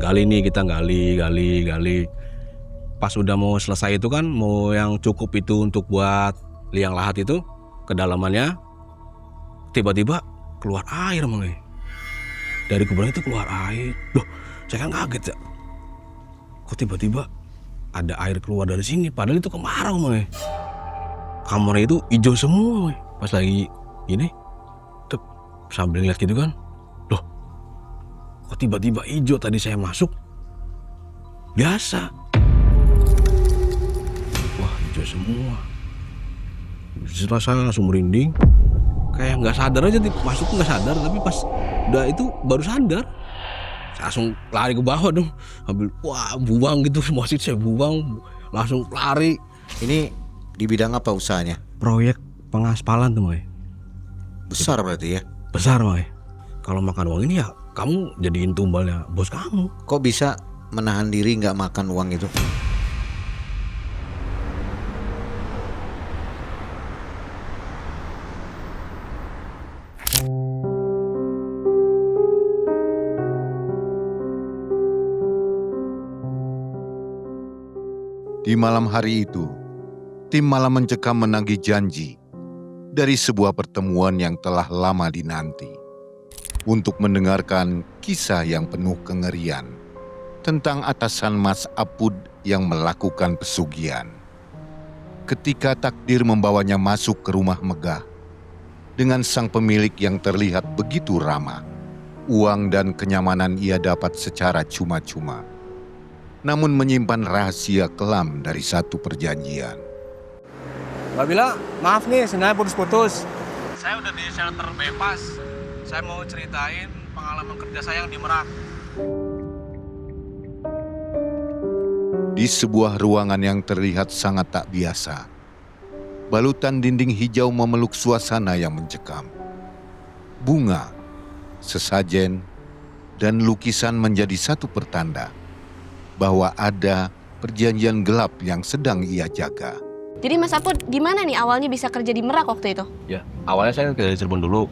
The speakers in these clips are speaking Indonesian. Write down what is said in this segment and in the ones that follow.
gali nih, kita gali. Pas udah mau selesai itu kan, mau yang cukup itu untuk buat liang lahat itu, kedalamannya tiba-tiba keluar air Mang. Dari kuburan itu keluar air. Loh, saya kan kaget ya. Kok tiba-tiba ada air keluar dari sini, padahal itu kemarau Mang. Kamarnya itu hijau semua pas lagi ini tuh sambil ngeliat gitu kan, loh kok tiba-tiba hijau, tadi saya masuk biasa, wah hijau semua. Setelah saya langsung merinding, kayak nggak sadar aja, masuk nggak sadar, tapi pas udah itu baru sadar. Saya langsung lari ke bawah dong, ambil buang gitu, semua situ saya buang, langsung lari. Ini di bidang apa usahanya? Proyek pengaspalan tuh Mang. Besar berarti ya? Besar Mang. Kalau makan uang ini ya kamu jadiin tumbalnya bos kamu. Kok bisa menahan diri nggak makan uang itu? Di malam hari itu, tim Malam Mencekam menagih janji dari sebuah pertemuan yang telah lama dinanti untuk mendengarkan kisah yang penuh kengerian tentang atasan Mas Apud yang melakukan pesugihan. Ketika takdir membawanya masuk ke rumah megah dengan sang pemilik yang terlihat begitu ramah, uang dan kenyamanan ia dapat secara cuma-cuma, namun menyimpan rahasia kelam dari satu perjanjian. Mbak Bila, maaf nih, sebenarnya putus-putus. Saya udah di shelter bebas. Saya mau ceritain pengalaman kerja saya yang di Merak. Di sebuah ruangan yang terlihat sangat tak biasa, balutan dinding hijau memeluk suasana yang mencekam. Bunga, sesajen, dan lukisan menjadi satu pertanda bahwa ada perjanjian gelap yang sedang ia jaga. Jadi Mas Apud gimana nih awalnya bisa kerja di Merak waktu itu? Ya, awalnya saya kerja di Cirebon dulu,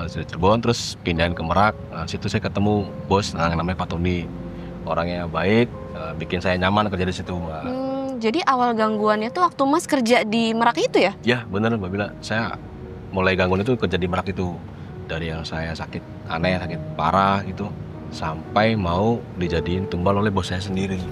dari Cirebon terus pindahin ke Merak. Situ saya ketemu bos namanya Pak Tony. Orangnya baik, bikin saya nyaman kerja di situ. Jadi awal gangguannya tuh waktu Mas kerja di Merak itu ya? Ya bener Mbak Bila, saya mulai gangguan itu kerja di Merak itu. Dari yang saya sakit aneh, sakit parah gitu, sampai mau dijadiin tumbal oleh bos saya sendiri.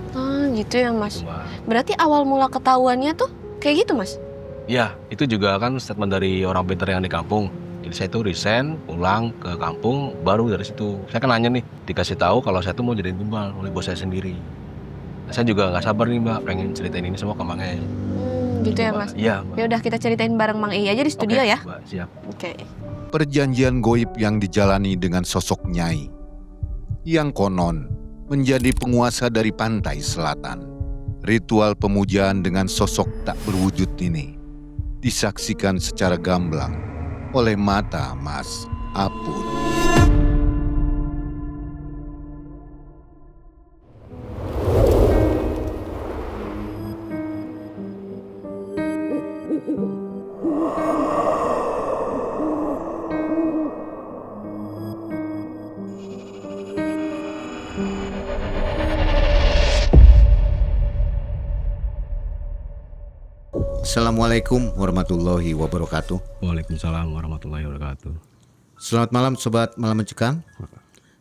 Gitu ya Mas. Gitu, Mbak. Berarti awal mula ketahuannya tuh kayak gitu Mas? Ya, itu juga kan statement dari orang pintar yang di kampung. Jadi saya tuh resign, pulang ke kampung, baru dari situ. Saya kan nanya nih, dikasih tahu kalau saya tuh mau jadiin tumbal oleh bos saya sendiri. Nah, saya juga nggak sabar nih Mbak, pengen ceritain ini semua ke Mang E. Gitu ya Mas? Iya Mbak. Ya udah kita ceritain bareng Mang E aja di studio Oke, ya. Mbak, siap. Oke. Perjanjian goib yang dijalani dengan sosok Nyai, yang konon menjadi penguasa dari pantai selatan. Ritual pemujaan dengan sosok tak berwujud ini disaksikan secara gamblang oleh mata Mas Apud. Assalamualaikum warahmatullahi wabarakatuh. Waalaikumsalam warahmatullahi wabarakatuh. Selamat malam Sobat Malam Mencekam.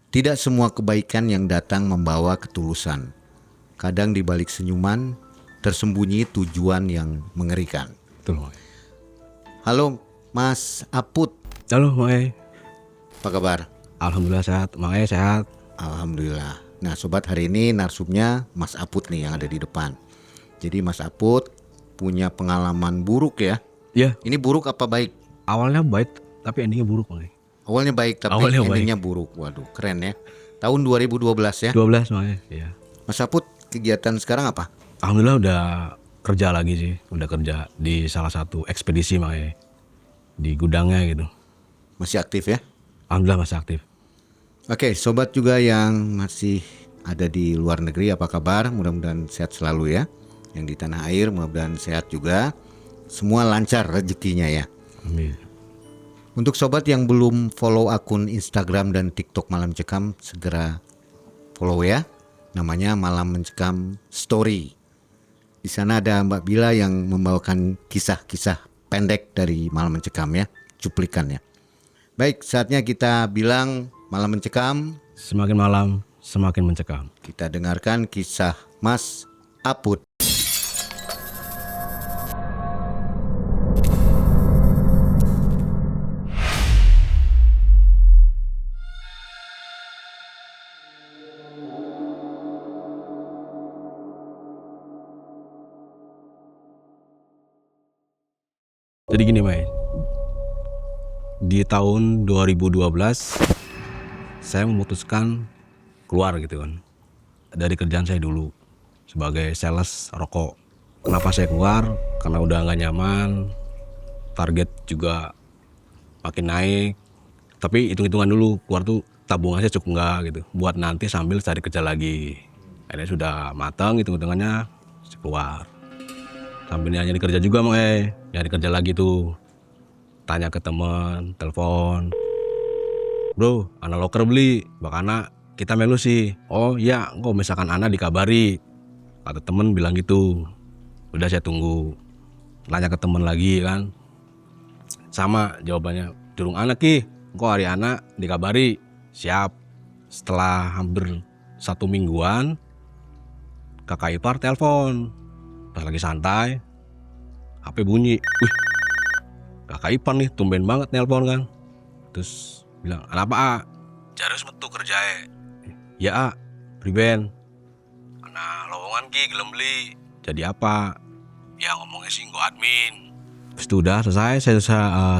Tidak semua kebaikan yang datang membawa ketulusan. Kadang di balik senyuman tersembunyi tujuan yang mengerikan. Betul Mang E. Halo Mas Apud, Halo Mang E. apa kabar? Alhamdulillah sehat, Mang E sehat. Alhamdulillah. Nah Sobat, hari ini narsumnya Mas Apud nih yang ada di depan. Jadi Mas Apud punya pengalaman buruk ya. Ya, Ini buruk apa baik? awalnya baik tapi endingnya buruk Mang E. Awalnya baik tapi Awalnya endingnya buruk. Waduh, keren ya. Tahun 2012 ya. 12 Mang E, iya. Mas Apud, kegiatan sekarang apa? Alhamdulillah udah kerja lagi sih, udah kerja di salah satu ekspedisi Mang E. Di gudangnya gitu. Masih aktif ya? Alhamdulillah masih aktif. Oke, sobat juga yang masih ada di luar negeri, apa kabar? Mudah-mudahan sehat selalu ya. Yang di tanah air mudah-mudahan sehat juga. Semua lancar rezekinya ya. Amin. Untuk sobat yang belum follow akun Instagram dan TikTok Malam Cekam, segera follow ya. namanya Malam Mencekam Story. Di sana ada Mbak Bila yang membawakan kisah-kisah pendek dari Malam Mencekam ya, cuplikannya. Baik, saatnya kita bilang Malam Mencekam. Semakin malam, semakin mencekam. Kita dengarkan kisah Mas Aput. Jadi gini, Mai. Di tahun 2012 saya memutuskan keluar gitu kan dari kerjaan saya dulu sebagai sales rokok. Kenapa saya keluar? Karena udah nggak nyaman, target juga makin naik. Tapi hitung-hitungan dulu, keluar tuh tabungannya cukup nggak gitu, buat nanti sambil cari kerja lagi. Akhirnya sudah matang hitung-hitungannya, saya keluar. Sambil nyari kerja juga, nyari kerja lagi tuh. Tanya ke teman, telepon. Bro, ana loker beli, bakana kita melu sih. Oh iya, kok misalkan ana dikabari. Kata temen bilang gitu. Udah saya tunggu. Tanya ke temen lagi kan. Sama jawabannya, durung ana ki. Kok hari ana dikabari. Siap. Setelah hampir 1 mingguan, kakak ipar telepon. Pas lagi santai, HP bunyi. Wih, kakak ipar nih tumben banget nelpon kan. Terus bilang, kenapa A? Jarus metu kerjae. Ya A, priben. Nah lowongan ki gelem beli. Jadi apa? Ya ngomongnya sih gua admin. Terus itu udah selesai,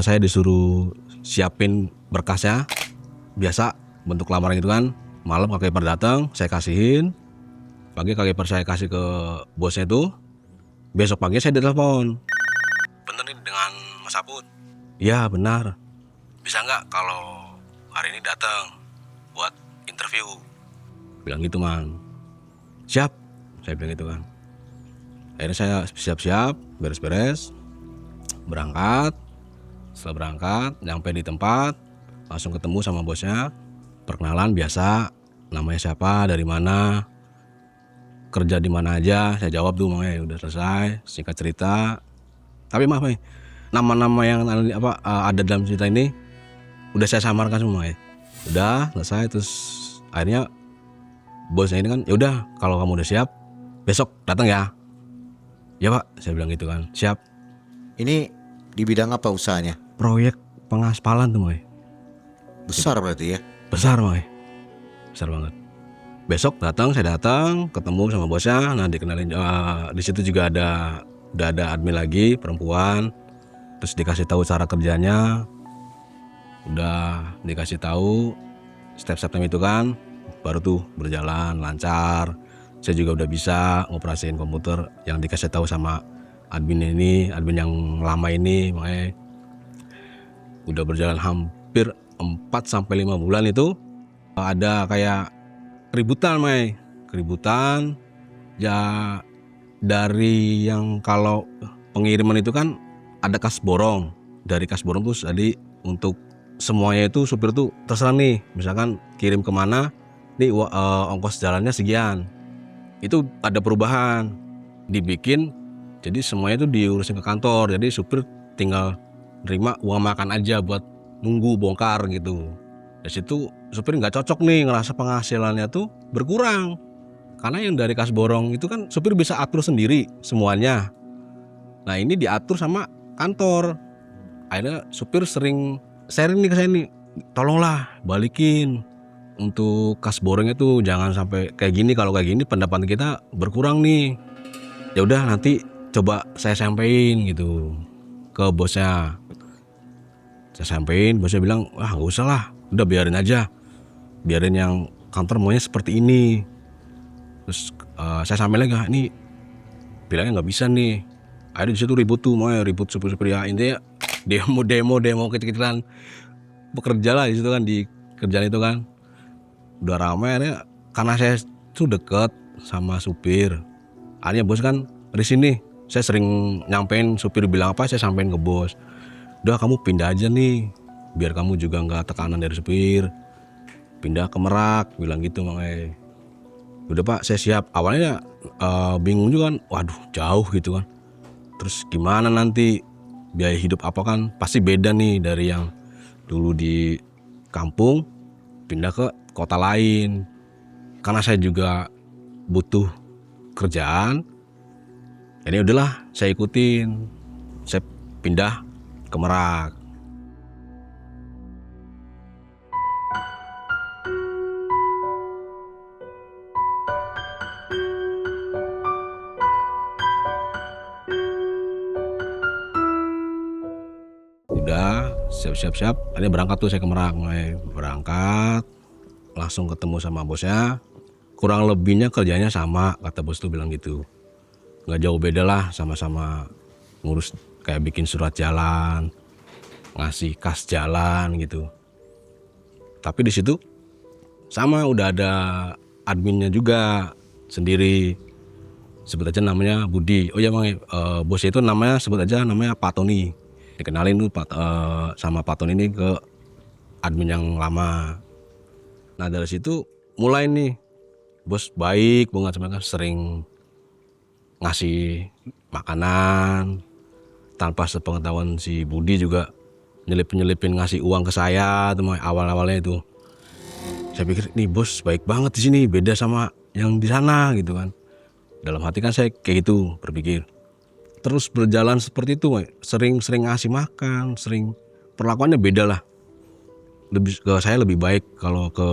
saya disuruh siapin berkasnya. Biasa bentuk lamaran itu kan. Malam kakak ipar datang, saya kasihin. Pagi kakak ipar saya kasih ke bosnya itu. Besok pagi saya ditelepon. Bener nih dengan Mas Aput? Iya benar. Bisa nggak kalau hari ini datang buat interview? Bilang gitu man. Siap, saya bilang gitu kan. Akhirnya saya siap-siap, beres-beres, berangkat. Setelah berangkat, nyampe di tempat, langsung ketemu sama bosnya. Perkenalan biasa, namanya siapa, dari mana, kerja di mana aja. Saya jawab tuh, makanya udah selesai, singkat cerita. Tapi maaf nih, nama-nama yang ada dalam cerita ini udah saya samarkan semua ya. Udah selesai, terus akhirnya bosnya ini kan, ya udah kalau kamu udah siap besok datang ya. Ya Pak, saya bilang gitu kan. Siap. Ini di bidang apa usahanya? Proyek pengaspalan tuh Mai. Besar berarti ya? Besar Mai. Besar banget. Besok datang, saya datang, ketemu sama bosnya. Nah dikenalin, di situ juga udah ada admin lagi perempuan. Terus dikasih tahu cara kerjanya. Udah dikasih tahu step-stepnya itu kan. Baru tuh berjalan lancar. Saya juga udah bisa ngoperasiin komputer yang dikasih tahu sama admin ini, admin yang lama ini. Makanya udah berjalan hampir 4-5 bulan itu ada kayak keributan, Mai. Keributan ya, dari yang kalau pengiriman itu kan ada kas borong. Dari kas borong tuh tadi untuk semuanya itu supir tuh terserah nih. Misalkan kirim kemana, nih ongkos jalannya sekian. Itu ada perubahan, dibikin jadi semuanya itu diurusin ke kantor. Jadi supir tinggal nerima uang makan aja buat nunggu bongkar gitu. Dari situ supir nggak cocok nih, ngerasa penghasilannya tuh berkurang. Karena yang dari kas borong itu kan supir bisa atur sendiri semuanya. Nah ini diatur sama kantor. Akhirnya supir sering sharing nih ke saya nih, tolonglah balikin untuk kas borongnya tuh jangan sampai kayak gini. Kalau kayak gini pendapatan kita berkurang nih. Ya udah nanti coba saya sampein gitu ke bosnya. Saya sampein, bosnya bilang, wah nggak usah lah, udah biarin aja, biarin yang kantor maunya seperti ini. Terus saya sampein lagi, ini bilangnya nggak bisa nih. Akhirnya di situ ribut tuh, mau ribut supir-supir ya, intinya demo kecil-kecilan bekerja lah di situ kan, di kerjaan itu kan. Udah ramai akhirnya, karena saya tuh deket sama supir. Akhirnya bos kan risih nih, saya sering nyampein supir bilang apa, saya sampein ke bos. Udah kamu pindah aja nih, biar kamu juga nggak tekanan dari supir. Pindah ke Merak, bilang gitu makanya. Udah Pak, saya siap. Awalnya bingung juga kan, waduh jauh gitu kan. Terus gimana nanti biaya hidup apa kan pasti beda nih dari yang dulu di kampung pindah ke kota lain. Karena saya juga butuh kerjaan, ini udahlah saya ikutin. Saya pindah ke Merak. Udah siap-siap, ini berangkat tuh saya ke Merak. Mulai berangkat langsung ketemu sama bosnya. Kurang lebihnya kerjanya sama, kata bos tuh bilang gitu. Nggak jauh beda lah, sama-sama ngurus kayak bikin surat jalan, ngasih kas jalan gitu. Tapi di situ sama udah ada adminnya juga sendiri. Sebut aja namanya Budi. Oh ya Bang, bosnya itu namanya sebut aja namanya Pak Tony. Dikenalin tuh sama Pak Tony ini ke admin yang lama. Nah dari situ mulai nih bos baik banget sama kan, sering ngasih makanan tanpa sepengetahuan si Budi juga nyelipin ngasih uang ke saya tuh awal-awalnya itu. Saya pikir nih bos baik banget di sini, beda sama yang di sana gitu kan. Dalam hati kan saya kayak gitu berpikir. Terus berjalan seperti itu, sering ngasih makan, sering perlakuannya beda lah. Saya lebih baik, kalau ke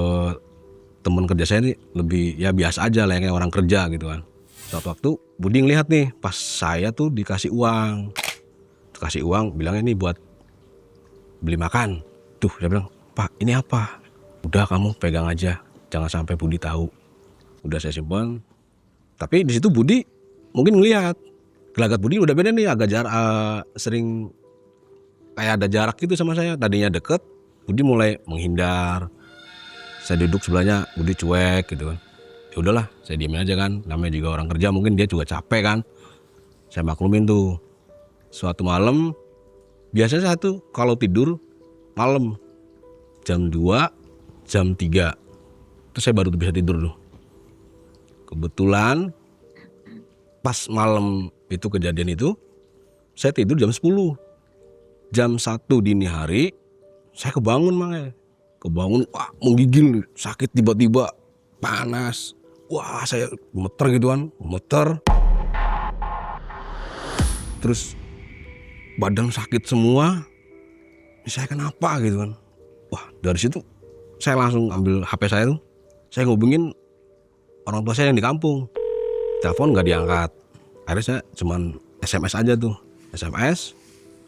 teman kerja saya ini lebih ya biasa aja lah kayak orang kerja gitu kan. Suatu waktu Budi ngelihat nih pas saya tuh dikasih uang. Kasih uang bilangnya ini buat beli makan. Tuh saya bilang, "Pak, ini apa?" "Udah kamu pegang aja, jangan sampai Budi tahu." Udah saya simpan. Tapi di situ Budi mungkin ngelihat gelagat Budi udah beda nih, agak sering kayak ada jarak gitu sama saya. Tadinya deket, Budi mulai menghindar. Saya duduk sebelahnya, Budi cuek gitu kan. Ya udahlah, saya diemin aja kan. Namanya juga orang kerja, mungkin dia juga capek kan. Saya maklumin tuh. Suatu malam, biasanya saya tuh kalau tidur malam jam 2, jam 3. Terus saya baru bisa tidur tuh. Kebetulan pas malam itu kejadian itu, saya tidur jam 10. Jam 1 dini hari, saya kebangun makanya. Kebangun, wah menggigil, sakit tiba-tiba, panas. Wah saya gemeter gitu kan, gemeter. Terus badan sakit semua. Ini saya kenapa gitu kan. Wah dari situ saya langsung ambil HP saya tuh. Saya ngubungin orang tua saya yang di kampung. Telepon gak diangkat. Akhirnya saya cuman SMS aja tuh. SMS.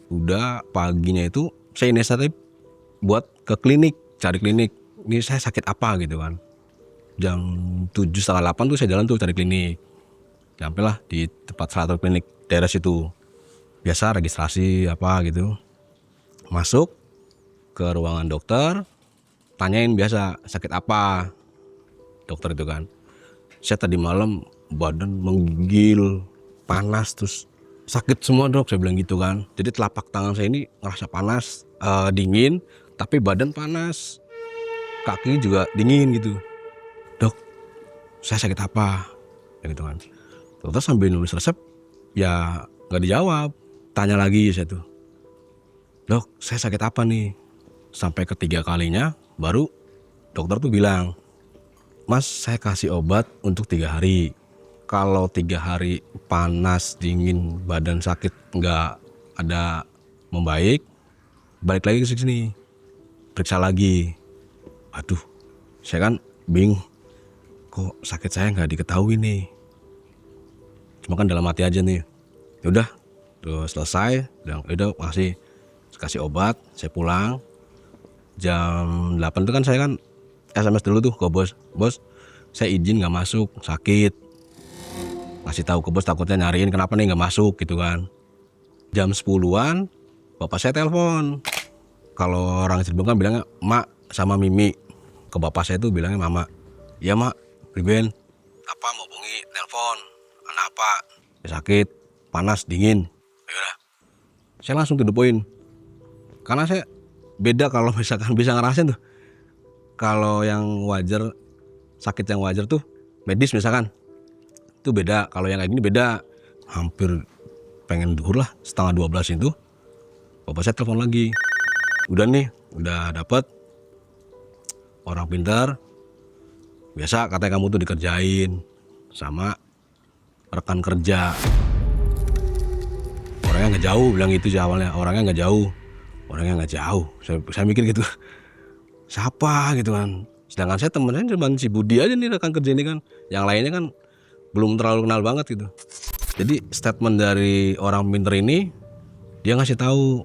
Udah paginya itu saya inisiatif buat ke klinik. Cari klinik, ini saya sakit apa gitu kan. Jam 7 setengah 8 tuh saya jalan tuh cari klinik. Sampai lah di tempat salah satu klinik daerah situ. Biasa registrasi apa gitu. Masuk ke ruangan dokter, tanyain biasa sakit apa dokter itu kan. Saya tadi malam badan menggigil, panas, terus sakit semua dok, saya bilang gitu kan. Jadi telapak tangan saya ini ngerasa panas, dingin, tapi badan panas, kaki juga dingin gitu. Dok, saya sakit apa? Ya gitu kan. Dokter sambil nulis resep, ya nggak dijawab. Tanya lagi saya tuh, dok, saya sakit apa nih? Sampai ketiga kalinya, baru dokter tuh bilang, Mas, saya kasih obat untuk 3 hari. Kalau 3 hari panas, dingin, badan sakit nggak ada membaik, balik lagi ke sini. Periksa lagi. Aduh, saya kan bingung. Kok sakit saya nggak diketahui nih. Cuma kan dalam hati aja nih. Yaudah, terus selesai. Udah kasih obat. Saya pulang. Jam 8 itu kan saya kan SMS dulu tuh ke bos. Bos, saya izin nggak masuk, sakit. Ngasih tahu ke bos, takutnya nyariin kenapa nih nggak masuk gitu kan. Jam 10-an, bapak saya telepon. Kalau orang Cirebon kan bilangnya Mak sama Mimi. Ke bapak saya tuh bilangnya Mama. Iya Mak, priben. Apa mau hubungi telepon? Kenapa? Sakit, panas, dingin. Yaudah. Saya langsung to the point. Karena saya beda kalau misalkan bisa ngerasain tuh. Kalau yang wajar, sakit yang wajar tuh medis misalkan, itu beda. Kalau yang kayak gini beda, hampir pengen duhur lah, setengah 12 itu bapak saya telepon lagi, udah nih, udah dapet orang pintar, biasa katanya kamu tuh dikerjain sama rekan kerja. Orangnya nggak jauh, bilang gitu sih awalnya, orangnya nggak jauh. Saya mikir gitu, siapa gitu kan. Sedangkan saya temennya cuma si Budi aja nih rekan kerja ini kan. Yang lainnya kan belum terlalu kenal banget gitu. Jadi statement dari orang pinter ini, dia ngasih tahu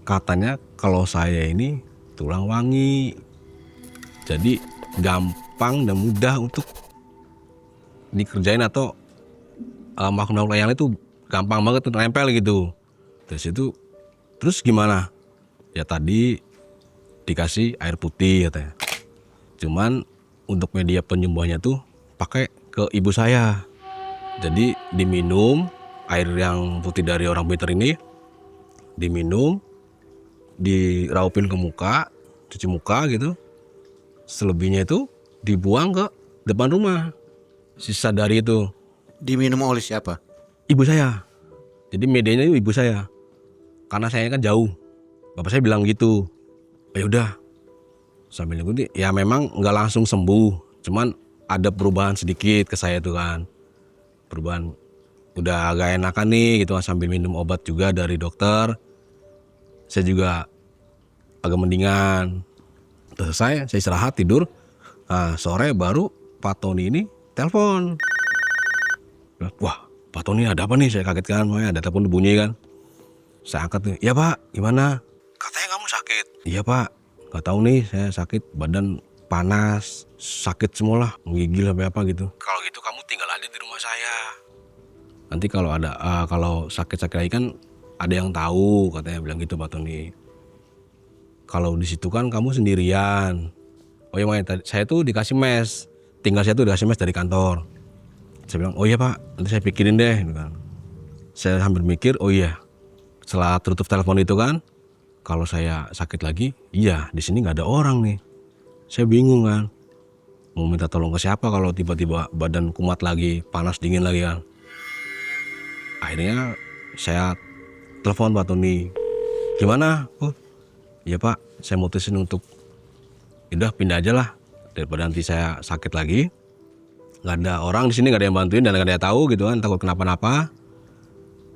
katanya kalau saya ini tulang wangi. Jadi gampang dan mudah untuk dikerjain atau makhluk yang itu gampang banget untuk nempel gitu. Terus gimana? Ya tadi dikasih air putih katanya. Cuman untuk media penyembuhannya tuh pakai ke ibu saya. Jadi diminum air yang putih dari orang pinter ini, diminum, diraupin ke muka, cuci muka gitu. Selebihnya itu dibuang ke depan rumah. Sisa dari itu Diminum oleh siapa? ibu saya. Jadi medianya itu ibu saya. Karena saya kan jauh. Bapak saya bilang gitu. Ya udah. Sambil ngikuti, ya memang nggak langsung sembuh. Cuman ada perubahan sedikit ke saya tuh kan. Perubahan udah agak enakan nih gitu kan, sambil minum obat juga dari dokter. Saya juga agak mendingan. Selesai, saya istirahat tidur. Nah, sore baru Pak Tony ini telepon. Wah, Pak Tony ada apa nih? Saya kaget kan, ada telepon bunyi kan. Saya angkat nih, iya Pak, gimana? Katanya kamu sakit. Iya Pak, gak tahu nih, saya sakit, badan panas, sakit semua lah, menggigil sampai apa gitu. Kalau gitu kamu tinggal aja di rumah saya. Nanti kalau ada kalau sakit-sakit lagi kan ada yang tahu, katanya bilang gitu Pak Tony. Kalau di situ kan kamu sendirian. Oh iya, saya tuh dikasih mes, tinggal saya tuh dikasih mes dari kantor. Saya bilang, oh iya Pak, nanti saya pikirin deh. Gitu kan. Saya hampir mikir, oh iya. Setelah tutup telepon itu kan, kalau saya sakit lagi, iya di sini nggak ada orang nih. Saya bingung kan, mau minta tolong ke siapa kalau tiba-tiba badan kumat lagi, panas dingin lagi kan. Akhirnya saya telepon Pak Tony, gimana? Oh, iya Pak, saya mutusin untuk udah pindah aja lah daripada nanti saya sakit lagi. Nggak ada orang di sini, nggak ada yang bantuin dan nggak ada yang tahu gitu kan, takut kenapa-napa.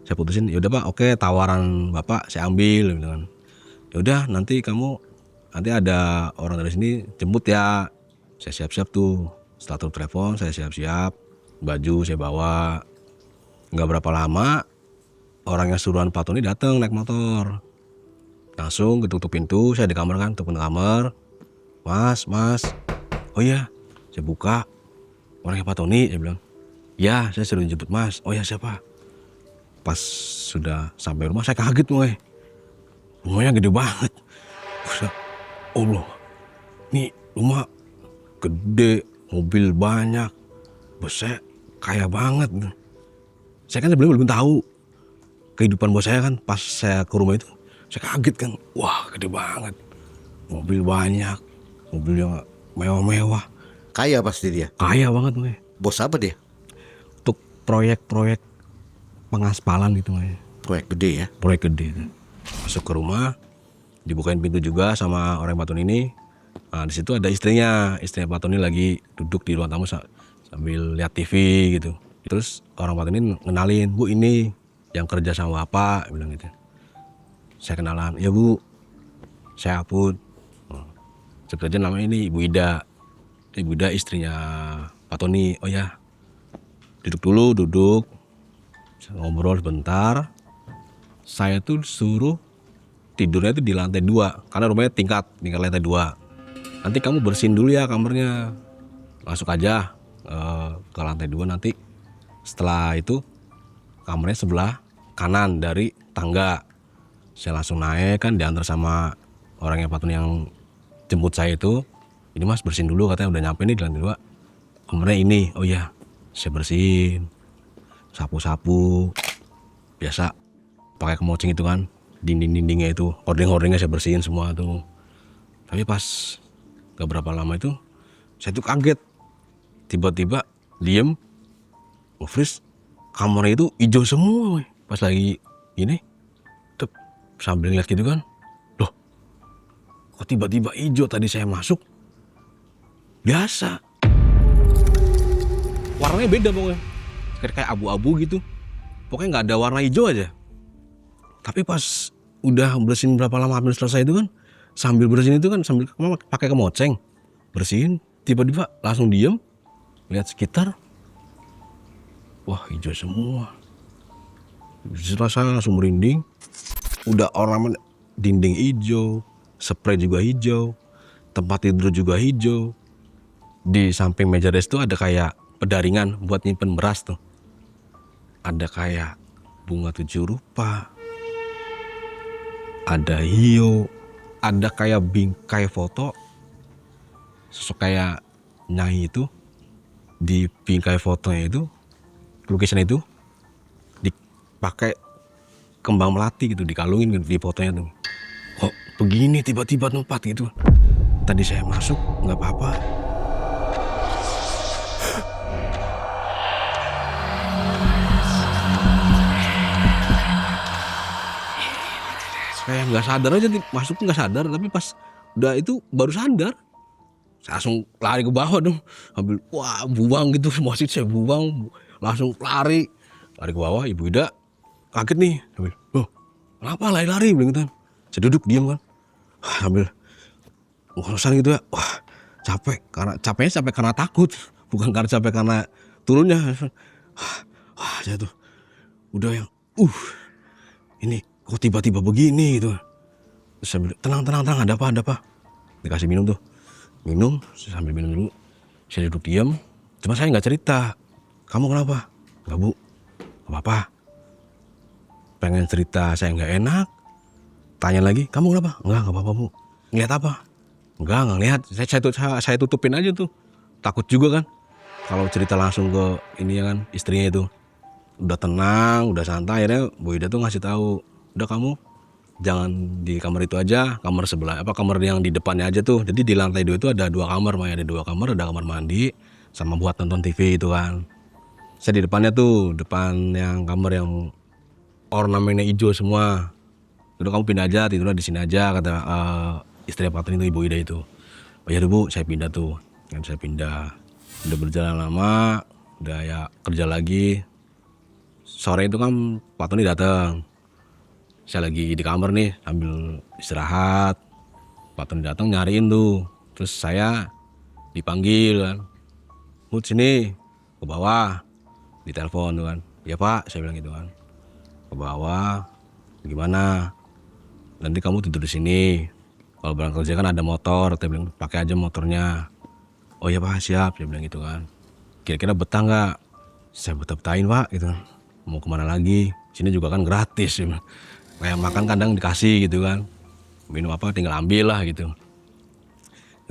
Saya putusin, yaudah Pak, oke, tawaran Bapak saya ambil gitu kan. Yaudah nanti nanti ada orang dari sini jemput ya. Saya siap-siap tuh, setelah tutup telepon saya siap-siap, baju saya bawa. Nggak berapa lama orang yang suruhan Pak Tony datang naik motor. Langsung ketutup pintu, saya di kamar kan, tutup kamar. Mas, oh iya, saya buka. Orangnya Pak Tony, saya bilang. Ya, saya suruh jemput Mas. Oh ya, siapa? Pas sudah sampai rumah saya kaget mulai. Rumahnya gede banget. Allah, ini rumah gede, mobil banyak, bos saya kaya banget. Saya kan sebelumnya belum tahu kehidupan bos saya kan. Pas saya ke rumah itu, saya kaget kan. Wah, gede banget, mobil banyak, mobilnya mewah-mewah. Kaya pasti dia. Kaya banget gue. Bos apa dia? Untuk proyek-proyek pengaspalan gitu gue. Proyek gede ya. Proyek gede itu. Masuk ke rumah, dibukain pintu juga sama orang Pak Tony ini. Nah, di situ ada istrinya Pak Tony lagi duduk di ruang tamu sambil lihat TV gitu. Terus orang Pak Tony ngenalin, Bu ini yang kerja sama Bapak, bilang gitu. Saya kenalan, ya Bu, saya Apud. Sebut aja namanya ini Ibu Ida. Ibu Ida istrinya Pak Tony. Oh ya, duduk. Ngobrol sebentar. Saya tuh suruh tidurnya itu di lantai 2 karena rumahnya tingkat lantai 2. Nanti kamu bersihin dulu ya kamarnya. Masuk aja ke lantai 2 nanti. Setelah itu kamarnya sebelah kanan dari tangga. Saya langsung naik kan, diantar sama orang yang patun yang jemput saya itu. Ini Mas bersihin dulu, katanya udah nyampe nih di lantai 2. Kamarnya ini. Oh iya, saya bersihin. Sapu-sapu. Biasa pakai kemocing itu kan, dinding-dindingnya itu, hording-hordingnya saya bersihin semua tuh. Tapi pas gak berapa lama itu saya tuh kaget, tiba-tiba diem, nge-freeze, kamarnya itu hijau semua. Pas lagi ini, tuh sambil ngeliat gitu kan, loh, kok tiba-tiba hijau tadi saya masuk? Biasa. Warnanya beda pokoknya, kayak abu-abu gitu. Pokoknya nggak ada warna hijau aja. Tapi pas udah bersihin berapa lama hampir selesai itu kan, sambil bersihin itu kan sambil pakai kemoceng bersihin, tiba-tiba langsung diem, lihat sekitar, wah hijau semua. Saya langsung merinding. Udah ornamen dinding hijau, spray juga hijau, tempat tidur juga hijau. Di samping meja desk tuh ada kayak pedaringan buat nyimpen beras tuh. Ada kayak bunga 7 rupa, ada hiu, ada kayak bingkai foto sosok kayak Nyai itu. Di bingkai fotonya itu, lukisan itu dipakai kembang melati gitu, dikalungin gitu, di fotonya tuh. Kok begini tiba-tiba tempat gitu. Tadi saya masuk nggak apa-apa. Saya nggak sadar aja, masuk nggak sadar, tapi pas udah itu baru sadar. Saya langsung lari ke bawah dong, ambil buang gitu, semua sih saya buang, langsung lari ke bawah. Ibu Ida kaget nih, sambil, loh kenapa lari-lari bilang gitu kan. Saya duduk diam kan, sambil ngorosan gitu ya, wah capeknya capek karena takut, bukan karena capek karena turunnya. Saya tuh udah yang ini kok tiba-tiba begini gitu. Terus saya bilang, tenang, ada apa? Dikasih minum tuh. Minum, saya sambil minum dulu. Saya duduk diam, cuma saya nggak cerita. Kamu kenapa? Nggak bu, nggak apa-apa. Pengen cerita saya nggak enak. Tanya lagi, kamu kenapa? Nggak apa-apa bu. Ngeliat apa? Nggak ngeliat. Saya tutupin aja tuh. Takut juga kan. Kalau cerita langsung ke ini ya kan, istrinya itu. Udah tenang, udah santai. Akhirnya Bu Ida tuh ngasih tahu, udah kamu jangan di kamar itu aja, kamar sebelah kamar yang di depannya aja tuh. Jadi di lantai 2 itu ada 2 kamar, ada 2 kamar, ada kamar mandi sama buat nonton TV itu kan. Saya di depannya tuh, depan yang kamar yang ornamennya hijau semua. Udah kamu pindah aja, tidurnya di sini aja, kata istri Pak Tony itu, Ibu Ida itu. Oh ya Bu, saya pindah tuh. Kan saya pindah. Udah berjalan lama, udah ya kerja lagi. Sore itu kan Pak Tony datang. Saya lagi di kamar nih sambil istirahat. Pak Tony datang nyariin tuh. Terus saya dipanggil kan. Mut sini, ke bawah. Ditelepon tuh kan. Ya Pak, saya bilang gitu kan. Ke bawah. Gimana? Nanti kamu tidur di sini. Kalau berangkat kerja kan ada motor. Saya bilang pakai aja motornya. Oh ya Pak, siap. Saya bilang gitu kan. Kira-kira betah nggak? Saya betah-betahin Pak gitu. Mau kemana lagi? Sini juga kan gratis. Kayak makan kadang dikasih gitu kan. Minum apa tinggal ambil lah gitu.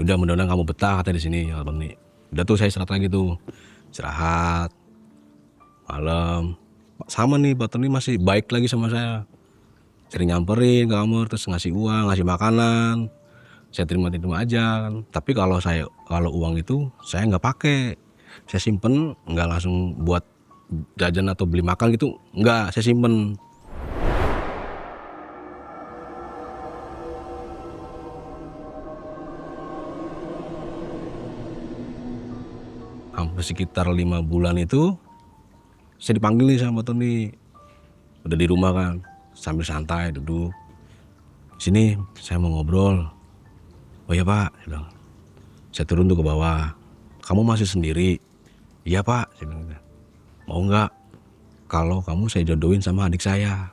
Udah mudah-mudahan kamu betah kata di sini ya Bang nih. Udah tuh saya istirahat lagi tuh. Istirahat. Malam. Sama nih Pak Tony masih baik lagi sama saya. Sering nyamperin ke kamar terus ngasih uang, ngasih makanan. Saya terima aja kan. Tapi kalau uang itu saya nggak pakai. Saya simpen, nggak langsung buat jajan atau beli makan gitu. Nggak, saya simpen. Hampir sekitar 5 bulan itu saya dipanggil nih sama Tony. Udah di rumah kan, sambil santai duduk. Sini saya mau ngobrol. Oh ya Pak, saya bilang. Saya turun tuh ke bawah. Kamu masih sendiri? Iya Pak, saya bilang. Mau nggak kalau kamu saya jodohin sama adik saya?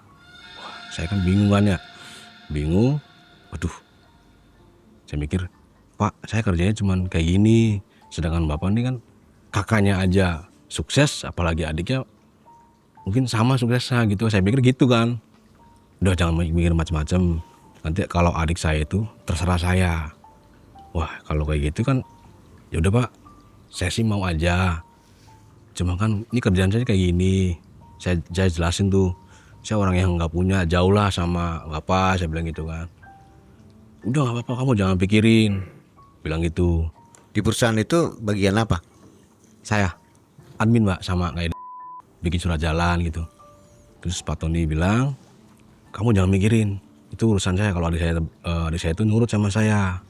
Wah, saya kan bingung kan ya. Bingung. Waduh. Saya mikir, Pak, saya kerjanya cuman kayak gini. Sedangkan Bapak ini kan kakaknya aja sukses, apalagi adiknya mungkin sama suksesnya gitu. Saya pikir gitu kan. Udah jangan mikir macam-macam. Nanti kalau adik saya itu terserah saya. Wah kalau kayak gitu kan, ya udah Pak, saya sih mau aja. Cuma kan ini kerjaan saya kayak gini. Saya jelasin tuh, saya orang yang nggak punya, jauh lah sama Bapak. Saya bilang gitu kan. Udah nggak apa-apa, kamu jangan pikirin. Bilang gitu. Di perusahaan itu bagian apa? Saya admin Mbak, sama kayak bikin surat jalan gitu. Terus Pak Tony bilang, kamu jangan mikirin, itu urusan saya. Kalau adik saya itu nurut sama saya.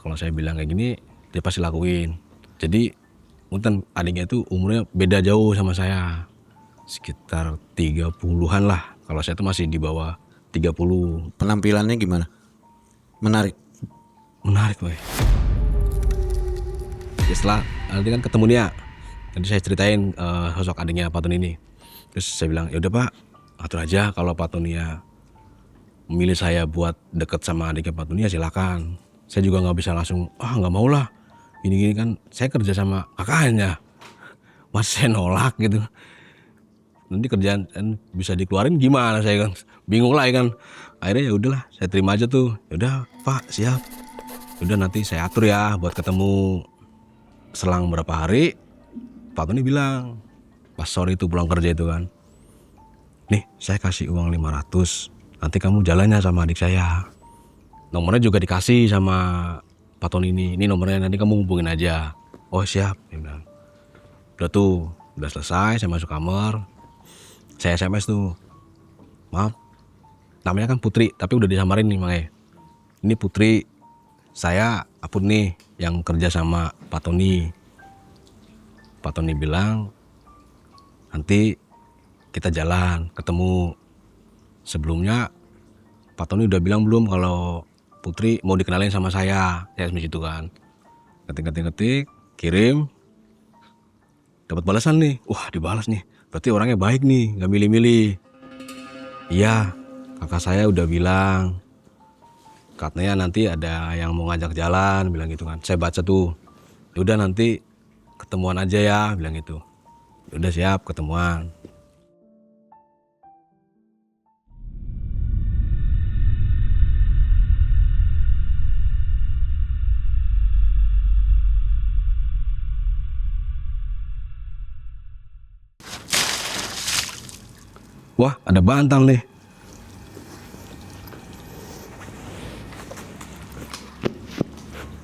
Kalau saya bilang kayak gini, dia pasti lakuin. Jadi punten, adiknya itu umurnya beda jauh sama saya, sekitar 30-an lah. Kalau saya itu masih di bawah 30. Penampilannya gimana? Menarik. Menarik Boy. Ya, setelah nanti kan ketemu dia, nanti saya ceritain sosok adiknya Pak Tony ini. Terus saya bilang, ya udah Pak, atur aja. Kalau Pak Tony ya memilih saya buat deket sama adiknya Pak Tony ya silakan. Saya juga nggak bisa langsung, nggak mau lah. Gini-gini kan saya kerja sama kakaknya, mas saya nolak gitu. Nanti kerjaan bisa dikeluarin gimana, saya kan bingung lah ya kan. Akhirnya ya udahlah, saya terima aja tuh. Ya udah Pak, siap. Udah nanti saya atur ya buat ketemu. Selang berapa hari Pak Tony bilang, pas sore itu pulang kerja itu kan, nih saya kasih uang 500, nanti kamu jalannya sama adik saya. Nomornya juga dikasih sama Pak Tony ini nomornya, nanti kamu hubungin aja. Oh siap, dia bilang. Udah tuh, udah selesai, saya masuk kamar, saya SMS tuh, maaf, namanya kan Putri, tapi udah disamarin nih makanya. Ini Putri, saya Apun nih yang kerja sama Pak Tony. Pak Tony bilang, nanti kita jalan, ketemu. Sebelumnya Pak Tony udah bilang belum kalau Putri mau dikenalin sama saya gitu kan. Ketik, kirim, dapat balasan nih. Wah, dibalas nih, berarti orangnya baik nih, nggak milih-milih. Iya, kakak saya udah bilang, katanya nanti ada yang mau ngajak jalan, bilang gitu kan. Saya baca tuh, udah nanti ketemuan aja ya, bilang gitu. Udah siap, ketemuan. Wah, ada bantal nih.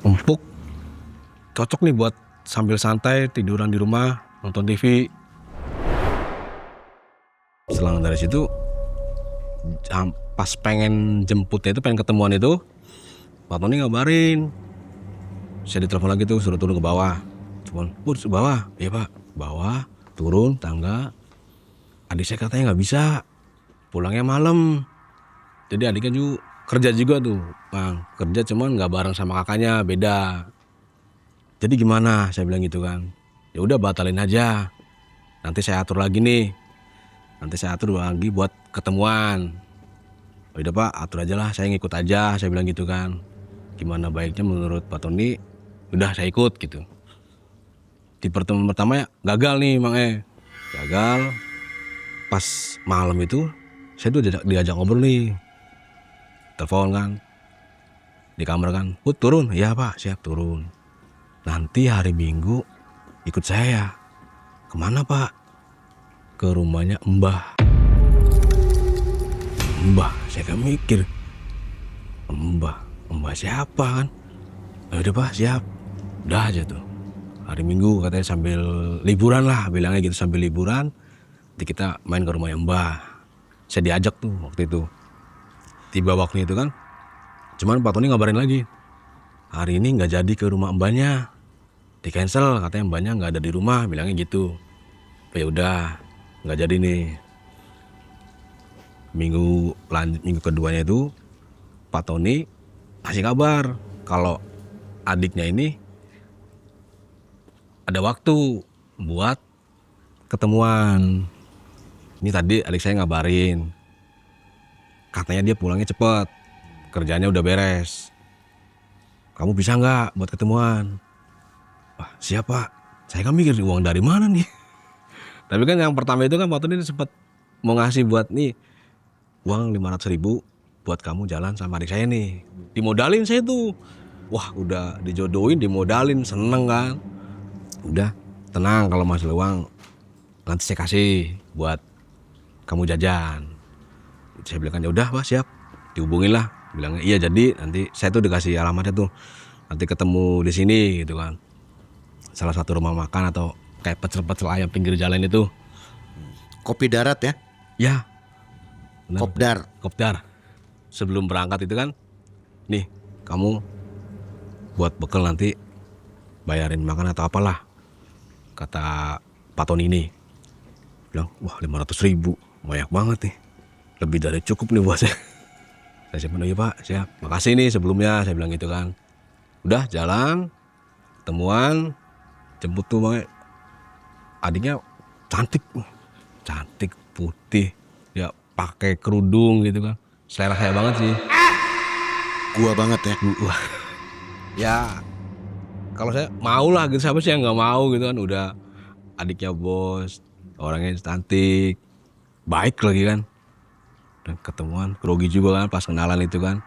Empuk. Cocok nih buat sambil santai tiduran di rumah, nonton TV. Selang dari situ, pas pengen jemputnya itu, pengen ketemuan itu, Pak Tony ngabarin. Saya ditelepon lagi tuh, suruh turun ke bawah. Cuman, ke bawah? Iya Pak, bawah, turun tangga. Adik saya katanya nggak bisa, pulangnya malam. Jadi adiknya juga kerja juga tuh, Bang. Kerja cuman nggak bareng sama kakaknya, beda. Jadi gimana? Saya bilang gitu kan. Ya udah batalin aja. Nanti saya atur lagi nih. Nanti saya atur lagi buat ketemuan. Oh, udah Pak, atur aja lah, saya ngikut aja, saya bilang gitu kan. Gimana baiknya menurut Pak Tony? Udah saya ikut gitu. Di pertemuan pertama ya gagal nih, gagal. Pas malam itu saya tuh diajak ngobrol nih. Telepon kan. Di kamar kan. Put, turun? Iya Pak, siap turun. Nanti hari Minggu ikut saya. Kemana Pak? Ke rumahnya Mbah. Mbah, saya kan mikir. Mbah siapa kan? Ya udah Pak, siap. Udah aja tuh. Hari Minggu katanya sambil liburan lah, bilangnya gitu, sambil liburan. Nanti kita main ke rumahnya Mbah. Saya diajak tuh waktu itu. Tiba waktu itu kan. Cuman Pak Tony ngabarin lagi. Hari ini nggak jadi ke rumah mbahnya, di cancel, katanya mbahnya nggak ada di rumah, bilangnya gitu. Ya udah, nggak jadi nih. Minggu keduanya itu Pak Tony kasih kabar kalau adiknya ini ada waktu buat ketemuan. Ini tadi adik saya ngabarin, katanya dia pulangnya cepet, kerjanya udah beres. Kamu bisa nggak buat ketemuan? Wah, siap Pak. Saya kan mikir uang dari mana nih. Tapi kan yang pertama itu kan Pak Tony sempat mau ngasih buat nih uang 500.000 buat kamu jalan sama adik saya nih. Dimodalin saya tuh. Wah, udah dijodohin, dimodalin, seneng kan. Udah, tenang, kalau masalah uang nanti saya kasih buat kamu jajan. Saya bilang kan ya udah Pak, siap. Dihubungin lah. Bilangnya iya jadi, nanti saya tuh dikasih alamatnya tuh. Nanti ketemu di sini gitu kan. Salah satu rumah makan atau kayak pecel-pecel ayam pinggir jalan itu. Kopi darat ya? Ya, benar. Kopdar. Kopdar. Sebelum berangkat itu kan, nih kamu buat bekal nanti bayarin makan atau apalah, kata Pak Tony ini. Bilang, wah 500.000, banyak banget nih, lebih dari cukup nih buat saya. Saya bilang, iya Pak, siap, makasih nih sebelumnya, saya bilang gitu kan. Udah jalan, temuan, jemput tuh makanya adiknya cantik putih, ya pakai kerudung gitu kan, selera saya banget sih. Gua banget ya. Wah, ya kalau saya mau lah gitu, siapa sih yang nggak mau gitu kan, udah adiknya bos, orangnya cantik, baik lagi kan. Dan ketemuan grogi juga kan pas kenalan itu kan.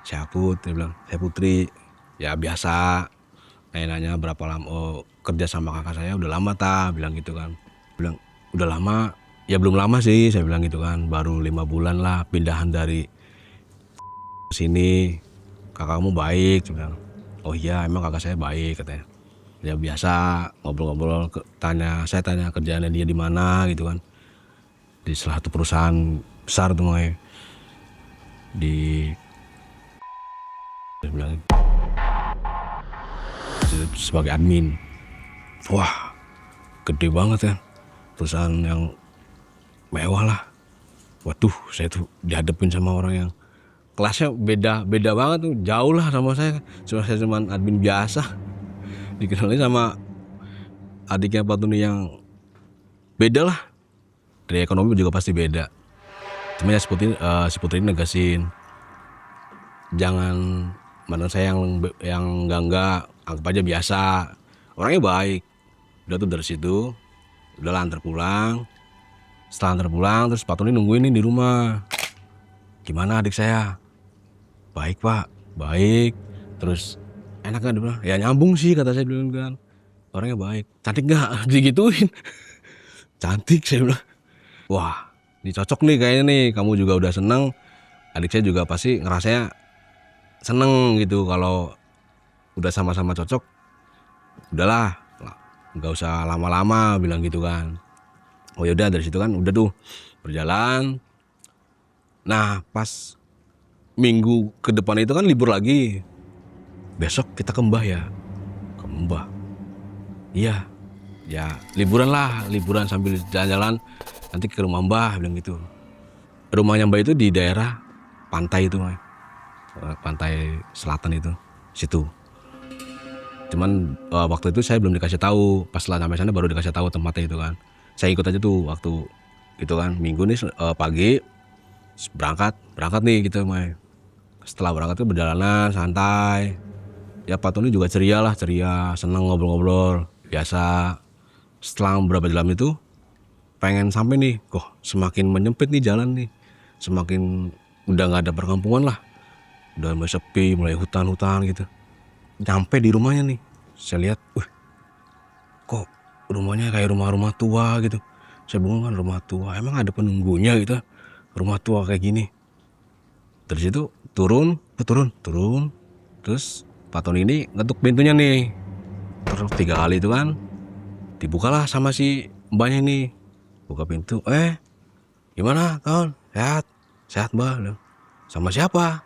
Saya Put, dia bilang, saya Putri. Ya biasa, nanya berapa lama, oh, kerja sama kakak saya udah lama bilang gitu kan. Bilang, udah lama, ya belum lama sih, saya bilang gitu kan. Baru 5 bulan lah pindahan dari sini. Kakakmu baik, saya bilang. Oh iya, emang kakak saya baik katanya. Ya biasa ngobrol-ngobrol, saya tanya kerjaannya dia di mana gitu kan. Di salah satu perusahaan besar tuh makanya. Dia bilang sebagai admin. Wah, gede banget kan, perusahaan yang mewah lah. Waduh, saya tuh dihadapin sama orang yang kelasnya beda banget tuh, jauh lah sama saya. Saya cuma admin biasa, dikenalin sama adiknya Pak Tuni yang beda lah. Dari ekonomi juga pasti beda. Cuma ya si Putri negasin, jangan menurut saya yang enggak, anggap aja biasa. Orangnya baik. Udah tuh dari situ, udah antar pulang. Setelah antar pulang, terus Pak Tony nungguin nih di rumah. Gimana adik saya? Baik Pak, baik. Terus enak kan dia bilang? Ya nyambung sih kata saya dulu kan. Orangnya baik. Cantik nggak? Digituin. Cantik saya bilang. Wah, ini cocok nih kayaknya nih. Kamu juga udah seneng. Adik saya juga pasti ngerasanya seneng gitu kalau udah sama-sama cocok. Udahlah, nggak usah lama-lama bilang gitu kan. Oh yaudah, dari situ kan udah tuh berjalan. Nah pas minggu ke depan itu kan libur lagi. Besok kita ke Mbah ya. Ke Mbah. Iya. Ya liburan lah, liburan sambil jalan-jalan. Nanti ke rumah Mbah bilang gitu. Rumahnya Mbah itu di daerah pantai itu, pantai selatan itu, situ. Cuman waktu itu saya belum dikasih tahu, pas setelah sampai sana baru dikasih tahu tempatnya itu kan. Saya ikut aja tuh waktu itu kan, minggu nih pagi berangkat nih gitu, Mai. Setelah berangkat tuh berjalanan santai. Ya Pak Tony juga ceria, seneng ngobrol-ngobrol biasa. Setelah beberapa jam itu pengen sampai nih, kok semakin menyempit nih jalan nih, semakin udah nggak ada perkampungan lah, udah mulai sepi, mulai hutan-hutan gitu. Nyampe di rumahnya nih, saya lihat, kok rumahnya kayak rumah-rumah tua gitu. Saya bingung kan, rumah tua, emang ada penunggunya gitu, rumah tua kayak gini. Dari situ turun, terus Pak Tony ini ngetuk pintunya nih, terus 3 kali itu kan, dibukalah sama si mbaknya nih, buka pintu, gimana kawan, sehat mbak, sama siapa?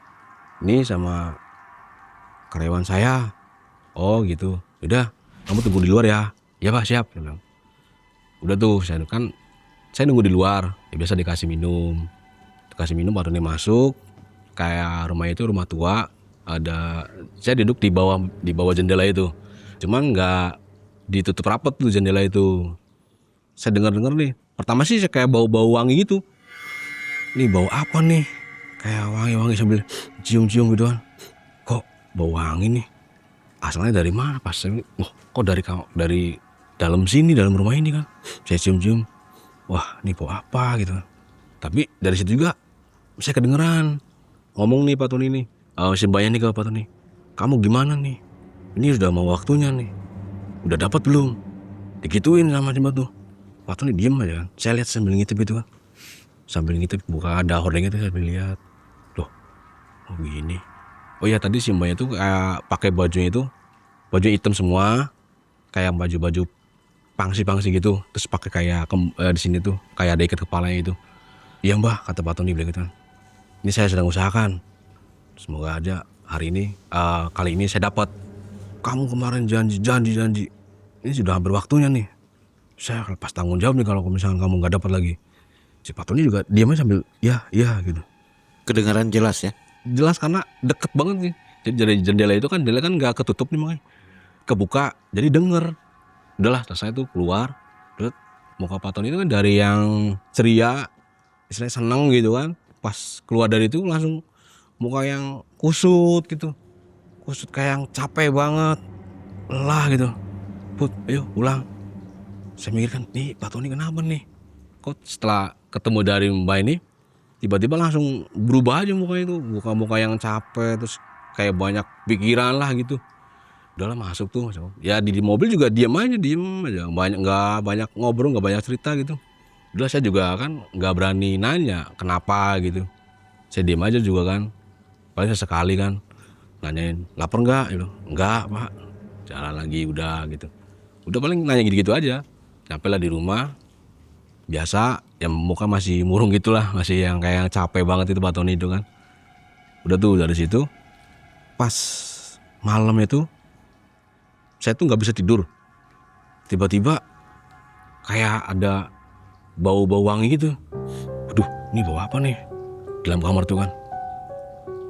Ini sama karyawan saya. Oh gitu, udah kamu tunggu di luar ya. Ya Pak, siap. Udah tuh saya nunggu di luar, ya biasa dikasih minum Pak Tony masuk. Kayak rumah itu rumah tua, saya duduk di bawah jendela itu, cuman nggak ditutup rapat tuh jendela itu. Saya dengar nih, pertama sih saya kayak bau wangi gitu. Nih bau apa nih, kayak wangi sambil cium gitu kan. Kok bau wangi nih, asalnya dari mana? Pas saya, kok dari dalam rumah ini kan. Saya cium, wah nih bau apa gitu. Tapi dari situ juga saya kedengeran ngomong nih Pak Tony nih, si mbaknya nih ke Pak Tony, kamu gimana nih, ini udah mau waktunya nih, udah dapat belum? Digituin sama si mbak tuh. Pak Tony diem aja kan. Saya lihat sambil ngintip itu kan, buka ada hordengnya tuh, sambil lihat, loh oh gini. Oh ya tadi si mbaknya tuh kayak pakai bajunya itu baju hitam semua, kayak baju pangsi gitu, terus pakai kayak di sini tuh kayak ada ikat kepalanya itu. Iya mbah, kata Pak Tony bilang gitu kan. Ini saya sedang usahakan, semoga aja hari ini kali ini saya dapat. Kamu kemarin janji. Ini sudah hampir waktunya nih. Saya lepas tanggung jawab nih kalau misalkan kamu nggak dapat lagi. Si Pak Tony juga diamnya sambil ya gitu. Kedengaran jelas ya. Jelas karena deket banget nih. Jadi dari jendela itu kan nggak ketutup nih makanya. Kebuka, jadi denger. Udahlah selesai tuh keluar. Terus muka Pak Tony itu kan dari yang ceria, istilahnya seneng gitu kan. Pas keluar dari itu langsung muka yang kusut gitu. Kusut kayak yang capek banget. Lelah gitu. Put, ayo pulang. Saya mikirkan, nih Pak Tony kenapa nih? Kok setelah ketemu dari Mbak ini, tiba-tiba langsung berubah aja mukanya itu. Muka-muka yang capek, terus kayak banyak pikiran lah gitu. Udahlah masuk tuh. Ya di mobil juga diem aja. Nggak banyak ngobrol, nggak banyak cerita gitu. Udah saya juga kan nggak berani nanya kenapa gitu. Saya diem aja juga kan. Paling sesekali kan nanyain, lapar nggak? Gitu. Nggak Pak. Jalan lagi udah gitu. Udah paling nanya gitu-gitu aja. Sampai lah di rumah. Biasa yang muka masih murung gitulah. Masih yang kayak capek banget itu Pak Tony itu kan. Udah tuh dari situ. Pas malam itu saya tuh nggak bisa tidur. Tiba-tiba kayak ada bau-bau wangi gitu. Waduh, ini bau apa nih? Dalam kamar tuh kan.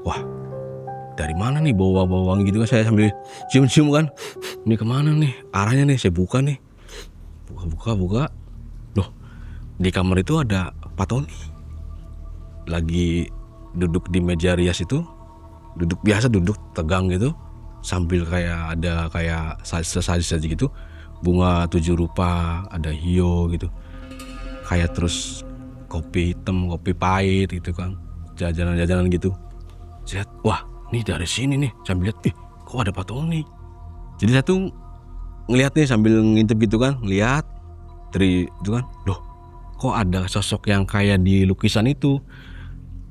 Wah, dari mana nih bau-bau wangi gitu kan. Saya sambil cium-cium kan. Ini kemana nih? Arahnya nih, saya buka nih. Buka. Loh, di kamar itu ada Pak Tony. Lagi duduk di meja rias itu. Duduk tegang gitu. Sambil kayak ada kayak saji gitu. Bunga 7 rupa, ada hio gitu. Kayak terus kopi hitam, kopi pahit gitu kan. Jajanan gitu. Saya lihat, wah ini dari sini nih. Sambil lihat, kok ada Pak Tony. Jadi saya tuh ngeliat nih sambil ngintip gitu kan. Lihat dari itu kan. Loh kok ada sosok yang kayak di lukisan itu.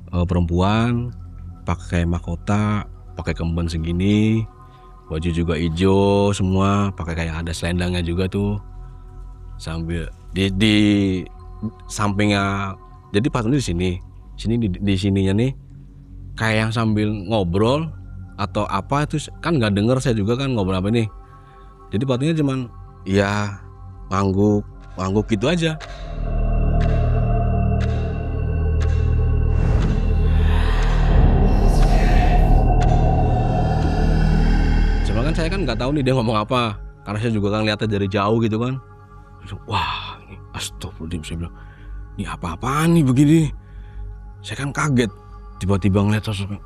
Perempuan pakai mahkota, pakai kemben segini. Baju juga hijau semua, pakai kayak ada selendangnya juga tuh. Sambil di sampingnya, jadi Pak Tony di sininya nih kayak yang sambil ngobrol atau apa itu kan nggak denger saya juga kan ngobrol apa nih. Jadi Pak Tony cuman ya ngangguk gitu aja. Kan saya kan nggak tahu nih dia ngomong apa karena saya juga kan lihatnya dari jauh gitu kan. Wah ini astagfirullahaladzim, saya bilang ini apa-apaan nih begini. Saya kan kaget tiba-tiba ngeliat sosoknya.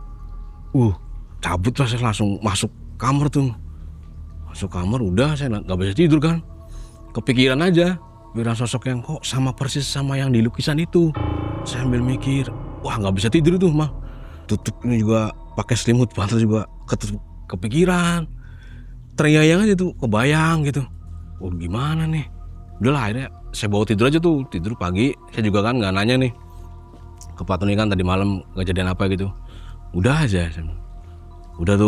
Cabut lah, saya langsung masuk kamar tuh. Masuk kamar udah saya nggak bisa tidur kan. Kepikiran aja bilang sosok yang kok sama persis sama yang di lukisan itu. Saya sambil mikir, wah nggak bisa tidur tuh mah. Tutup ini juga pakai selimut, bantal juga kepikiran. Terngiang aja tuh, kebayang gitu. Gimana nih? Udahlah akhirnya saya bawa tidur aja tuh. Tidur pagi, saya juga kan gak nanya nih ke Pak Tony kan tadi malam kejadian apa gitu. Udah aja. Udah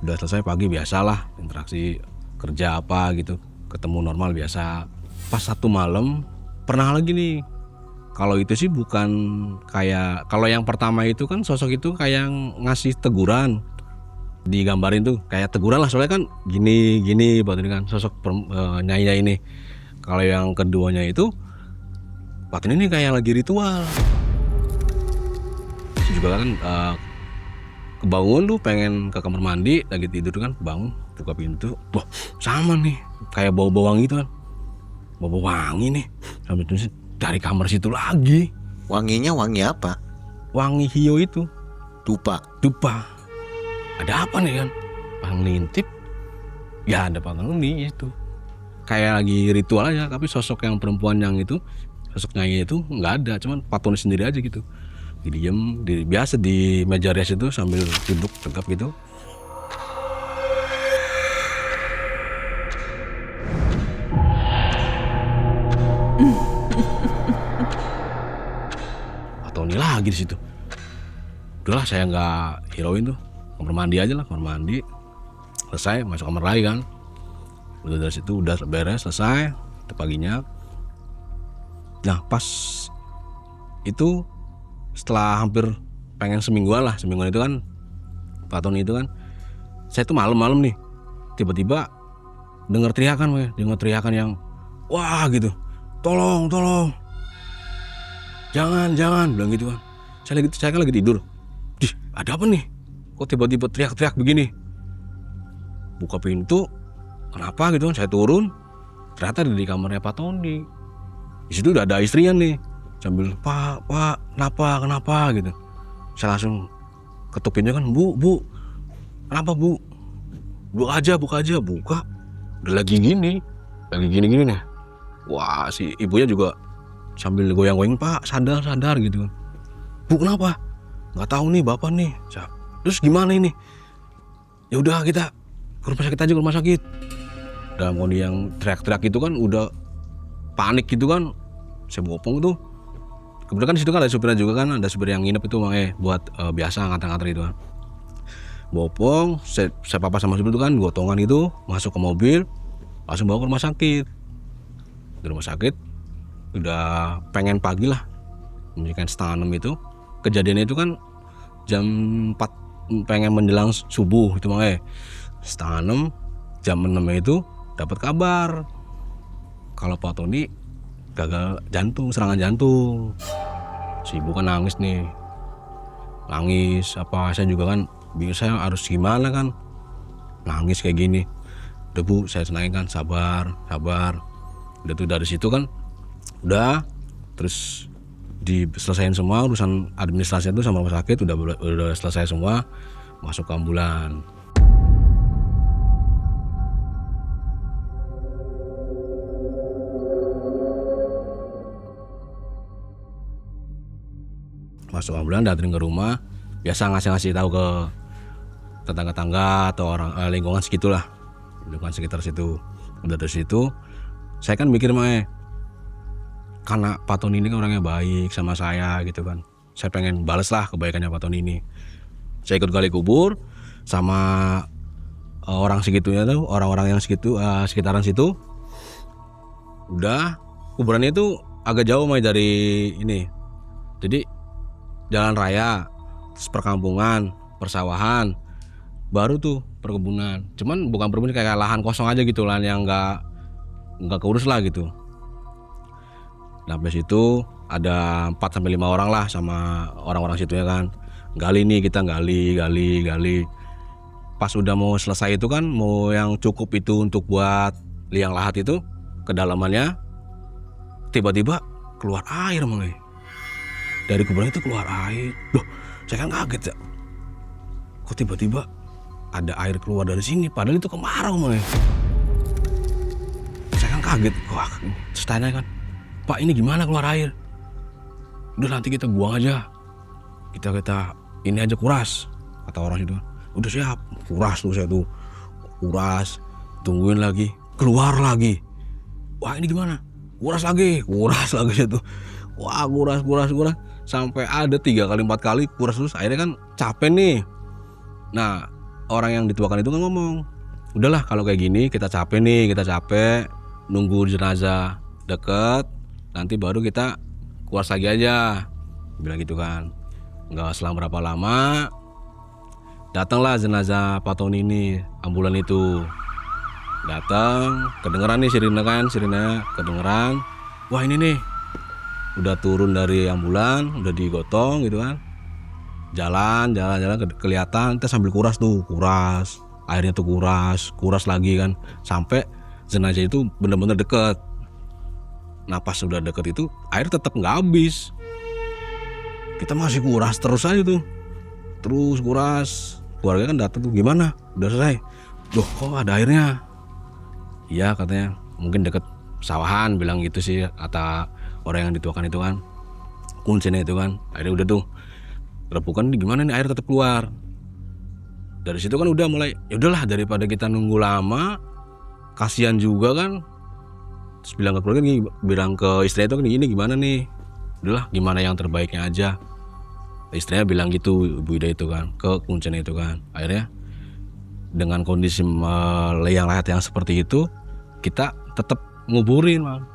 selesai pagi biasalah. Interaksi kerja apa gitu. Ketemu normal biasa. Pas satu malam, pernah lagi nih. Kalau itu sih bukan kayak, kalau yang pertama itu kan sosok itu kayak ngasih teguran. Digambarin tuh kayak teguran lah, soalnya kan gini Pak Tony kan sosok Nyai ini. Kalau yang keduanya itu Pak Tony ini kayak lagi ritual. Juga kan kebangun tuh pengen ke kamar mandi, lagi tidur kan, bangun buka pintu, wah sama nih kayak bau wangi gitu kan. Bau wangi nih sampai terus dari kamar situ lagi. Wanginya wangi apa? Wangi hio itu. Dupa. Ada apa nih kan? Pas ngintip, ya ada Pak Tony itu. Kayak lagi ritual aja, tapi sosok yang perempuan yang itu, sosok Nyai itu nggak ada, cuman Pak Tony sendiri aja gitu. Diem, biasa di meja rias itu sambil duduk tegap gitu. Pak Tony lagi di situ. Udahlah saya nggak hirauin tuh. Kamar mandi aja lah, kamar mandi selesai, masuk kamar lagi kan. Udah dari situ udah beres selesai, itu paginya. Nah pas itu setelah hampir pengen semingguan itu kan Pak Tony itu kan, saya tuh malam-malam nih tiba-tiba dengar teriakan yang wah gitu, tolong jangan bilang gitu kan. Saya kan lagi tidur, ada apa nih, kok tiba-tiba teriak-teriak begini. Buka pintu, kenapa gitu kan, saya turun, ternyata di kamarnya Pak Tony. Di situ udah ada istrinya nih, sambil pak kenapa gitu. Saya langsung ketuk pintunya kan, bu kenapa bu, buka aja, buka, udah lagi gini nih. Wah si ibunya juga sambil goyang-goyang, pak sadar gitu kan. Bu kenapa? Nggak tahu nih bapak nih. Terus gimana ini? Ya udah kita ke rumah sakit. Dalam kondisi yang teriak-teriak itu kan udah panik gitu kan. Saya bopong tuh. Kebetulan kan di situ kan ada supirnya juga kan, ada supir yang nginep itu buat biasa ngantar-ngantar itu kan. Bopong, saya papa sama supir itu kan gotongan itu masuk ke mobil, langsung bawa ke rumah sakit. Di rumah sakit udah pengen pagi lah, jam 5:30 itu. Kejadiannya itu kan jam 4 pengen menjelang subuh itu 5:30, jam 6 itu dapat kabar kalau Pak Tony gagal jantung, serangan jantung. Si ibu kan nangis saya juga kan bingung, saya harus gimana kan, nangis kayak gini. Udah bu, saya senangin kan, sabar. Udah tuh dari situ kan udah terus diselesain semua urusan administrasi itu sama rumah sakit, udah selesai semua, masuk ke ambulan. Masuk ambulan, datang ke rumah, biasa ngasih tahu ke tetangga-tetangga atau orang lingkungan segitulah, lingkungan sekitar situ. Udah dari situ saya kan mikir karena Pak Tony ini kan orangnya baik sama saya gitu kan, saya pengen bales lah kebaikannya Pak Tony ini. Saya ikut gali kubur sama orang segitunya tuh, orang-orang yang sekitaran situ. Udah, kuburannya itu agak jauh dari ini, jadi jalan raya, terus perkampungan, persawahan, baru tuh perkebunan. Cuman bukan perkebunan, kayak lahan kosong aja gitu, lahan yang nggak keurus lah gitu. Nah habis itu ada 4-5 orang lah sama orang-orang situ ya kan. Kita gali. Pas udah mau selesai itu kan, mau yang cukup itu untuk buat liang lahat itu, kedalamannya tiba-tiba keluar air dari kuburan itu keluar air. Loh, saya kan kaget ya. Kok tiba-tiba ada air keluar dari sini, padahal itu kemarau Saya kan kaget. Wah, terus tanya kan, Pak ini gimana keluar air? Udah nanti kita buang aja. Kita ini aja kuras, kata orang itu. Udah siap, kuras tuh saya tuh. Kuras, tungguin lagi, keluar lagi. Wah ini gimana? Kuras lagi saya tuh. Wah kuras. Sampai ada 3 kali 4 kali kuras terus, akhirnya kan capek nih. Nah orang yang dituakan itu kan ngomong, udahlah kalau kayak gini kita capek nunggu jenazah deket, nanti baru kita kuras lagi aja, bilang gitu kan. Nggak selang berapa lama datanglah jenazah Pak Tony ini, ambulan itu datang, kedengeran nih sirine kedengeran. Wah ini nih udah turun dari ambulan, udah digotong gitu kan, jalan kelihatan. Kita sambil kuras airnya tuh kuras lagi kan, sampai jenazah itu benar-benar deket. Nah pas sudah deket itu air tetap nggak habis, kita masih kuras terus aja tuh, terus kuras. Keluarga kan datang tuh, gimana udah selesai? Loh kok ada airnya? Iya katanya mungkin deket sawahan, bilang gitu sih kata orang yang dituakan itu kan, kuncinya itu kan. Akhirnya udah tuh rebukan, gimana nih air tetap keluar. Dari situ kan udah mulai, ya udahlah daripada kita nunggu lama, kasihan juga kan. Terus bilang ke keluarga, bilang ke istri itu kan, ini gimana nih, udahlah gimana yang terbaiknya aja. Istrinya bilang gitu, Bu Ida itu kan, ke kuncinya itu kan. Akhirnya dengan kondisi liang lahat yang seperti itu, kita tetap nguburin Bang.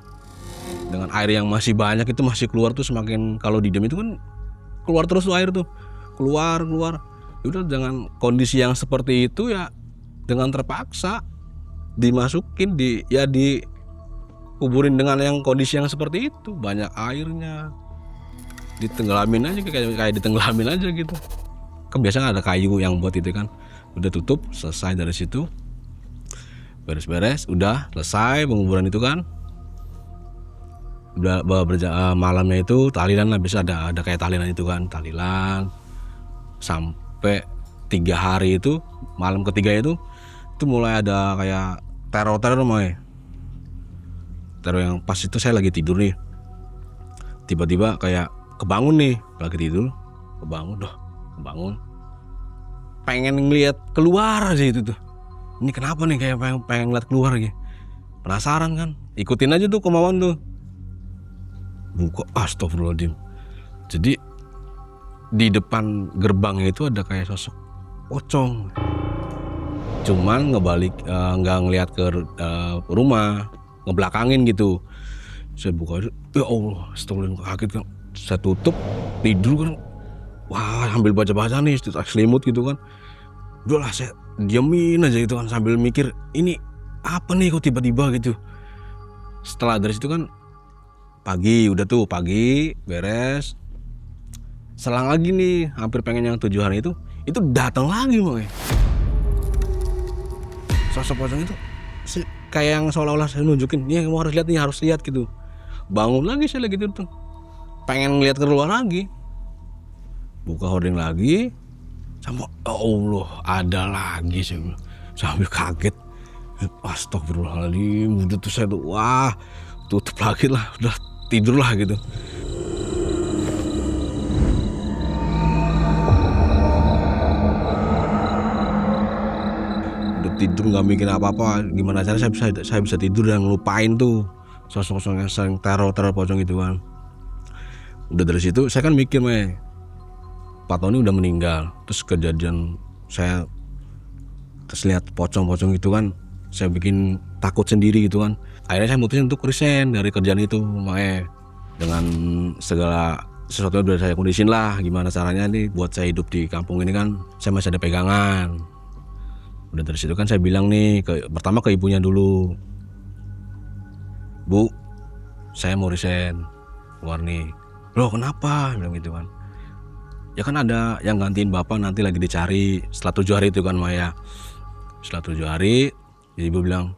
Dengan air yang masih banyak itu masih keluar tuh, semakin kalau didiem itu kan keluar terus tuh air tuh, keluar. Udah dengan kondisi yang seperti itu ya, dengan terpaksa dimasukin dikuburin dengan yang kondisi yang seperti itu, banyak airnya, ditenggelamin aja kayak ditenggelamin aja gitu. Kan biasanya ada kayu yang buat itu kan. Udah tutup, selesai dari situ, beres-beres, udah selesai penguburan itu kan. Udah malamnya itu tahlilan lah, bisa ada kayak tahlilan itu kan, tahlilan sampai 3 hari itu. Malam ketiga itu mulai ada kayak teror yang pas itu saya lagi tidur nih, tiba-tiba kayak kebangun nih, lagi tidur kebangun pengen ngeliat keluar aja itu tuh. Ini kenapa nih, kayak pengen ngeliat keluar gitu, penasaran kan, ikutin aja tuh kemauan tuh, buka, astagfirullahaladzim. Jadi di depan gerbangnya itu ada kayak sosok pocong, cuman ngebalik, nggak ngelihat ke rumah, ngebelakangin gitu. Saya buka, ya Allah, astagfirullah, kaget kan. Saya tutup, tidur kan, wah sambil baca-baca nih selimut gitu kan. Udahlah saya diamin aja gitu kan, sambil mikir ini apa nih kok tiba-tiba gitu. Setelah dari situ kan pagi beres, selang lagi nih hampir pengen yang 7 hari itu datang lagi Bang. Sosok pocong itu kayak yang seolah-olah saya nunjukin, nih kamu harus lihat gitu. Bangun lagi saya lagi tuh, pengen ngeliat keluar lagi, buka hording lagi, sama Allah ada lagi, saya sambil kaget, astagfirullahaladzim. Itu tuh saya tuh, wah tutup lagi lah, udah tidur lah gitu. Udah tidur nggak mikir apa-apa, gimana cara saya bisa tidur dan ngelupain tuh sosok-sosok yang sering teror pocong itu kan. Udah dari situ saya kan mikir, Pak Tony udah meninggal, terus kejadian saya terus lihat pocong-pocong itu kan, saya bikin takut sendiri gitu kan. Akhirnya saya mutusin untuk resign dari kerjaan itu, dengan segala sesuatu udah saya kondisin lah, gimana caranya nih buat saya hidup di kampung ini kan, saya masih ada pegangan. Udah dari situ kan saya bilang nih, pertama ke ibunya dulu, Bu, saya mau resign keluar nih. Loh kenapa? Bilang gitu kan. Ya kan ada yang gantiin bapak, nanti lagi dicari setelah 7 hari itu kan Maya. Setelah 7 hari, ibu bilang,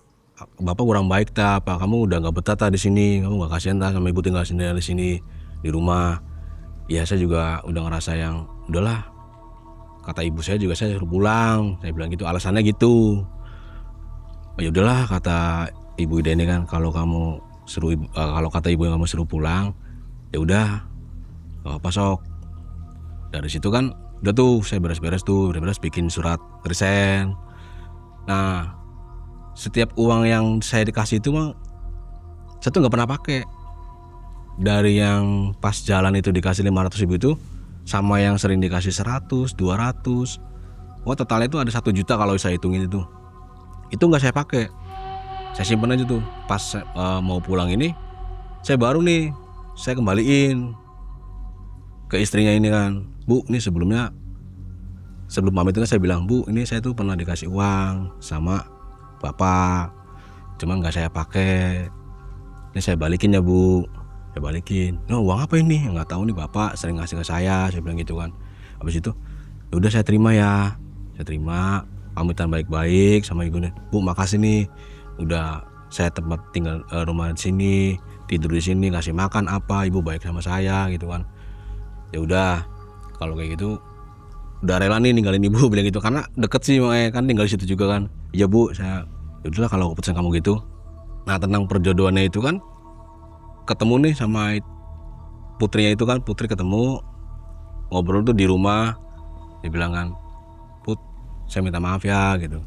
bapak kurang baik apa? Kamu udah nggak betah di sini, kamu nggak kasihan sama ibu tinggal sendiri di sini di rumah. Ya saya juga udah ngerasa yang udahlah. Kata ibu saya juga, saya suruh pulang. Saya bilang gitu, alasannya gitu. Ya udahlah, kata ibu Ida ini kan, kalau kata ibu yang kamu suruh pulang, ya udah, nggak apa sok. Dari situ kan udah tuh saya beres-beres bikin surat resign. Nah, setiap uang yang saya dikasih itu mah saya tuh nggak pernah pakai. Dari yang pas jalan itu dikasih 500 ribu itu, sama yang sering dikasih 100, 200, totalnya itu ada 1 juta kalau saya hitungin itu nggak saya pakai. Saya simpen aja tuh. Pas mau pulang ini, saya kembaliin ke istrinya ini kan, Bu, ini sebelum pamit itu kan saya bilang, Bu, ini saya tuh pernah dikasih uang sama bapak, cuman nggak saya pakai, ini saya balikin ya Bu. Saya balikin. No, uang apa ini? Nggak tahu nih, bapak sering ngasih ke saya bilang gitu kan. Habis itu ya udah saya terima ya, pamitan baik-baik sama ibunya, Bu makasih nih, udah saya tempat tinggal rumah di sini, tidur di sini, ngasih makan apa, ibu baik sama saya gitu kan. Ya udah, kalau kayak gitu udah rela nih ninggalin ibu, bilang gitu, karena deket sih kan tinggal di situ juga kan. Iya Bu, saya ya udahlah kalau keputusan kamu gitu. Nah, tentang perjodohannya itu kan, ketemu nih sama putrinya itu kan, putri ketemu ngobrol tuh di rumah, dia bilang kan, Put, saya minta maaf ya gitu,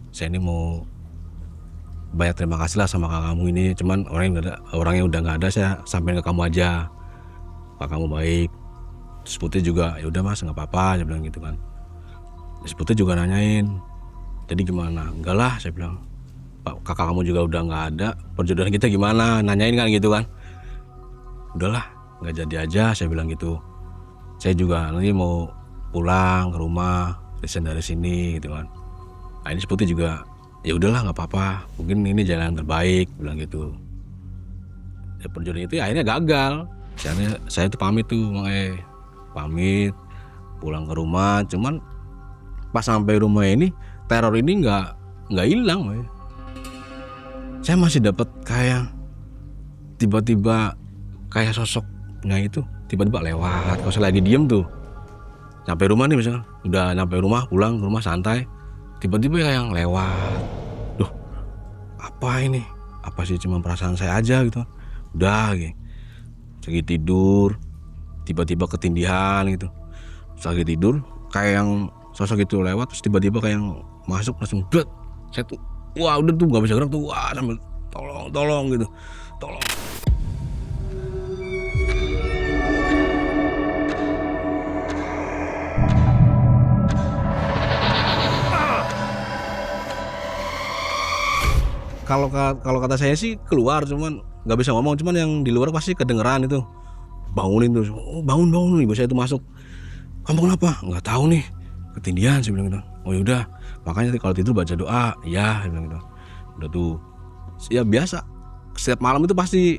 saya ini mau banyak terima kasih lah sama kakak kamu ini, cuman orangnya udah nggak ada, saya sampein ke kamu aja, Pak kamu baik. Terus Putri juga, ya udah Mas nggak apa-apa, dia bilang gitu kan. Terus Putri juga nanyain, jadi gimana? Enggak lah, saya bilang, kakak kamu juga udah nggak ada, perjodohan kita gimana, nanyain kan gitu kan. Udahlah, nggak jadi aja, saya bilang gitu. Saya juga nanti mau pulang ke rumah, resign dari sini gitu kan. Nah ini seperti juga, ya udahlah nggak apa-apa, mungkin ini jalan yang terbaik, bilang gitu. Ya perjodohan itu ya akhirnya gagal. Saya tuh pamit tuh, pamit pulang ke rumah. Cuman pas sampai rumah ini, teror ini nggak hilang. Saya masih dapat kayak tiba-tiba kayak sosoknya itu tiba-tiba lewat. Kalau saya lagi diem tuh, sampai rumah nih misalnya, udah nyampe rumah, pulang ke rumah santai, tiba-tiba kayak yang lewat. Duh, apa ini? Apa sih cuma perasaan saya aja gitu? Udah gitu. Lagi tidur, tiba-tiba ketindihan gitu. Lagi tidur, kayak yang sosok itu lewat, terus tiba-tiba kayak yang masuk langsung blet. Saya tuh, wah udah tuh nggak bisa gerak tuh, wah sambil tolong gitu, tolong. Kalau kata saya sih keluar, cuman nggak bisa ngomong, cuman yang di luar pasti kedengeran itu, bangunin tuh, oh, bangun ibu saya itu masuk. Kamu kenapa? Nggak tahu nih, ketindihan, saya bilang gitu. Oh yaudah, makanya kalau tidur baca doa, ya, saya bilang gitu. Udah tuh, ya biasa, setiap malam itu pasti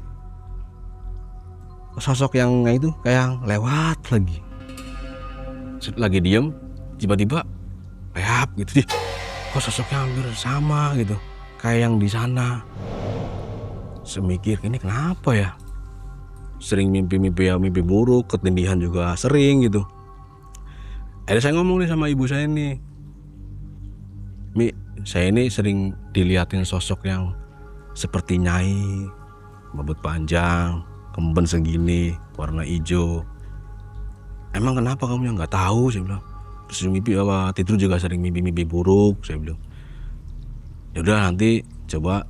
sosok yang itu kayak lewat lagi. Lagi diem, tiba-tiba kayak gitu, kok sosoknya hampir sama gitu, kayak yang di sana. Semikir ini kenapa ya? Sering mimpi buruk, ketindihan juga sering gitu. Akhirnya saya ngomong nih sama ibu saya nih, Mi, saya ini sering diliatin sosok yang seperti Nyai, rambut panjang, kemben segini, warna hijau. Emang kenapa kamu yang nggak tahu? Saya bilang. Terus mimpi apa? Tidur juga sering mimpi buruk, saya bilang. Yaudah nanti coba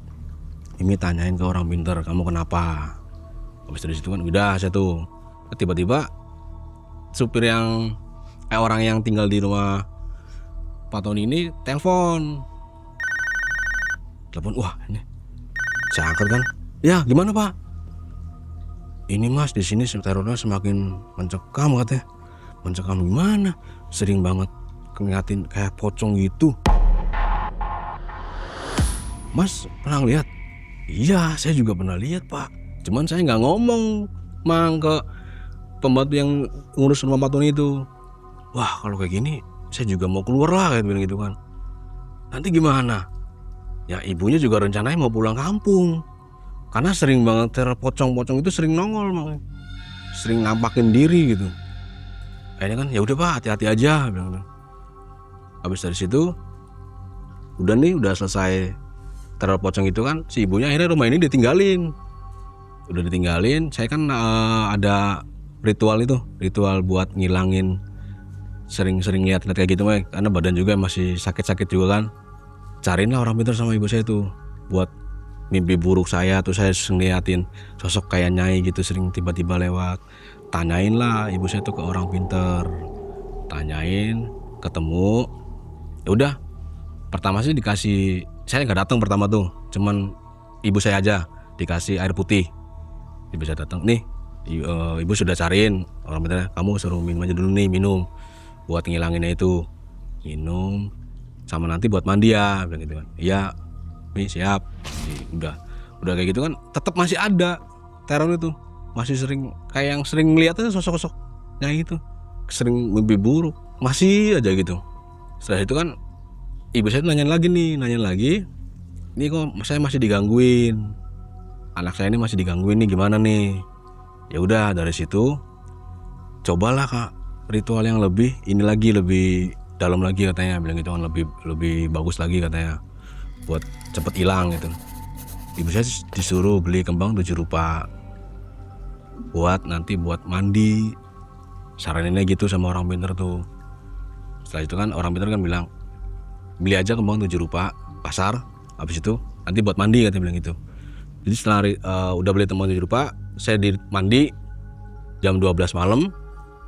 Mimi tanyain ke orang pintar, kamu kenapa? Habis dari situ kan udah saya tuh, tiba-tiba supir yang orang yang tinggal di rumah Pak Tony ini telepon, wah ini saya angkat kan, ya gimana Pak? Ini Mas di sini terornya semakin mencekam katanya. Mencekam gimana? Sering banget ngeliatin kayak pocong gitu. Mas pernah lihat? Iya, saya juga pernah lihat Pak. Cuman saya nggak ngomong ke pembantu yang ngurus rumah Pak Tony itu. Wah kalau kayak gini, saya juga mau keluar lah kayak gitu kan. Nanti gimana? Ya ibunya juga rencananya mau pulang kampung. Karena sering banget teror pocong-pocong itu sering nongol, makanya sering nampakin diri gitu. Akhirnya kan ya udah Pak, hati-hati aja bilang gitu. Habis dari situ udah selesai teror pocong itu kan, si ibunya akhirnya rumah ini ditinggalin. Udah ditinggalin, saya kan ada ritual buat ngilangin sering-sering lihat kayak gitu mah, karena badan juga masih sakit-sakit juga kan. Cariin lah orang pintar sama ibu saya tuh buat mimpi buruk saya tuh, saya ngeliatin sosok kayak Nyai gitu sering tiba-tiba lewat. Tanyain lah ibu saya tuh ke orang pintar, tanyain, ketemu. Ya udah, pertama sih dikasih, saya nggak datang pertama tuh, cuman ibu saya aja dikasih air putih. Ibu saya datang, nih ibu sudah cariin orang pintar, kamu suruh minum aja dulu nih, minum buat ngilanginnya itu, minum sama nanti buat mandi ya, bilang gitu kan. Iya, nih siap. Udah kayak gitu kan, tetap masih ada teror itu, masih sering kayak yang sering ngeliatnya sosok-sosoknya itu, sering mimpi buruk, masih aja gitu. Setelah itu kan ibu saya nanya lagi, ini kok saya masih digangguin, anak saya ini masih digangguin nih, gimana nih? Ya udah dari situ cobalah Kak ritual yang lebih dalam lagi katanya, bilang gitu kan, lebih bagus lagi katanya buat cepet hilang gitu. Ibu saya disuruh beli kembang 7 rupa buat nanti buat mandi, saraninnya gitu sama orang pintar tuh. Setelah itu kan orang pintar kan bilang, beli aja kembang 7 rupa pasar, habis itu nanti buat mandi katanya, bilang gitu. Jadi setelah udah beli kembang 7 rupa, saya mandi jam 12 malam.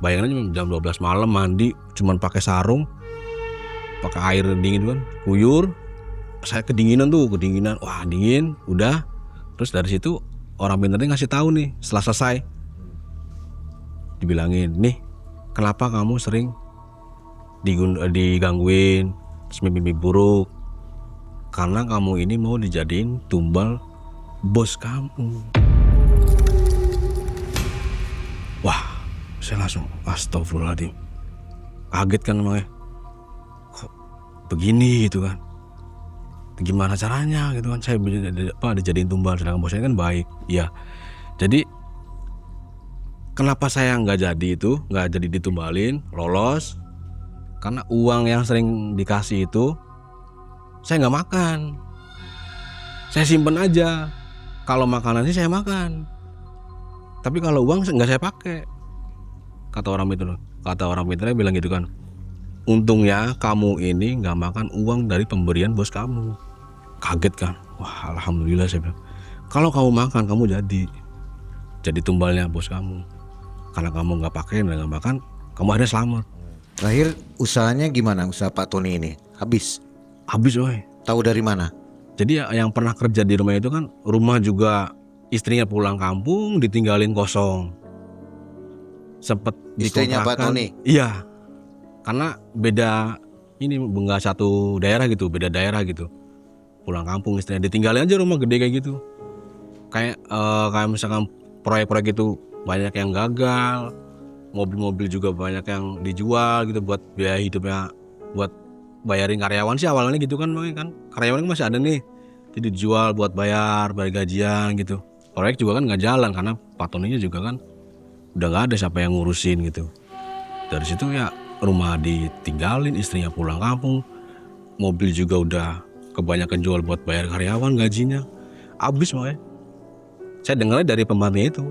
Bayangin aja jam 12 malam mandi cuman pakai sarung, pakai air dingin kan, kuyur, saya kedinginan. Wah dingin, udah. Terus dari situ orang pintarnya ngasih tahu nih setelah selesai. Dibilangin, nih kenapa kamu sering digangguin, terus mimpi buruk? Karena kamu ini mau dijadiin tumbal bos kamu. Wah, saya langsung astagfirullahaladzim. Kaget kan emangnya. Kok begini gitu kan. Gimana caranya gitu kan. Saya dijadiin tumbal sedangkan bos saya kan baik. Iya. Jadi kenapa saya nggak jadi ditumbalin, lolos? Karena uang yang sering dikasih itu saya nggak makan. Saya simpen aja. Kalau makanan sih saya makan. Tapi kalau uang nggak saya pakai. Kata orang pintarnya bilang gitu kan. Untungnya kamu ini nggak makan uang dari pemberian bos kamu. Kaget kan. Wah alhamdulillah saya bilang. Kalau kamu makan kamu jadi tumbalnya bos kamu. Karena kamu nggak pakai dan nggak makan, kamu akhirnya selamat. Terakhir usahanya gimana, usaha Pak Tony ini? Habis Woy. tahu dari mana? Jadi yang pernah kerja di rumah itu kan, rumah juga istrinya pulang kampung ditinggalin kosong. Sempet Istrinya Pak dikontrakan. Tony? Iya. Karena beda ini nggak satu daerah gitu, beda daerah gitu. Pulang kampung istrinya ditinggalin aja rumah gede kayak gitu. Kayak misalkan proyek-proyek itu banyak yang gagal, mobil-mobil juga banyak yang dijual gitu buat biaya hidupnya, buat bayarin karyawan sih awalnya gitu kan, makanya kan karyawan masih ada nih, jadi dijual buat bayar gajian gitu. Proyek juga kan nggak jalan karena Pak Toninya juga kan udah nggak ada siapa yang ngurusin gitu. Dari situ ya rumah ditinggalin, istrinya pulang kampung, mobil juga udah kebanyakan jual buat bayar karyawan gajinya, habis makanya. Saya dengarnya dari pembantunya itu,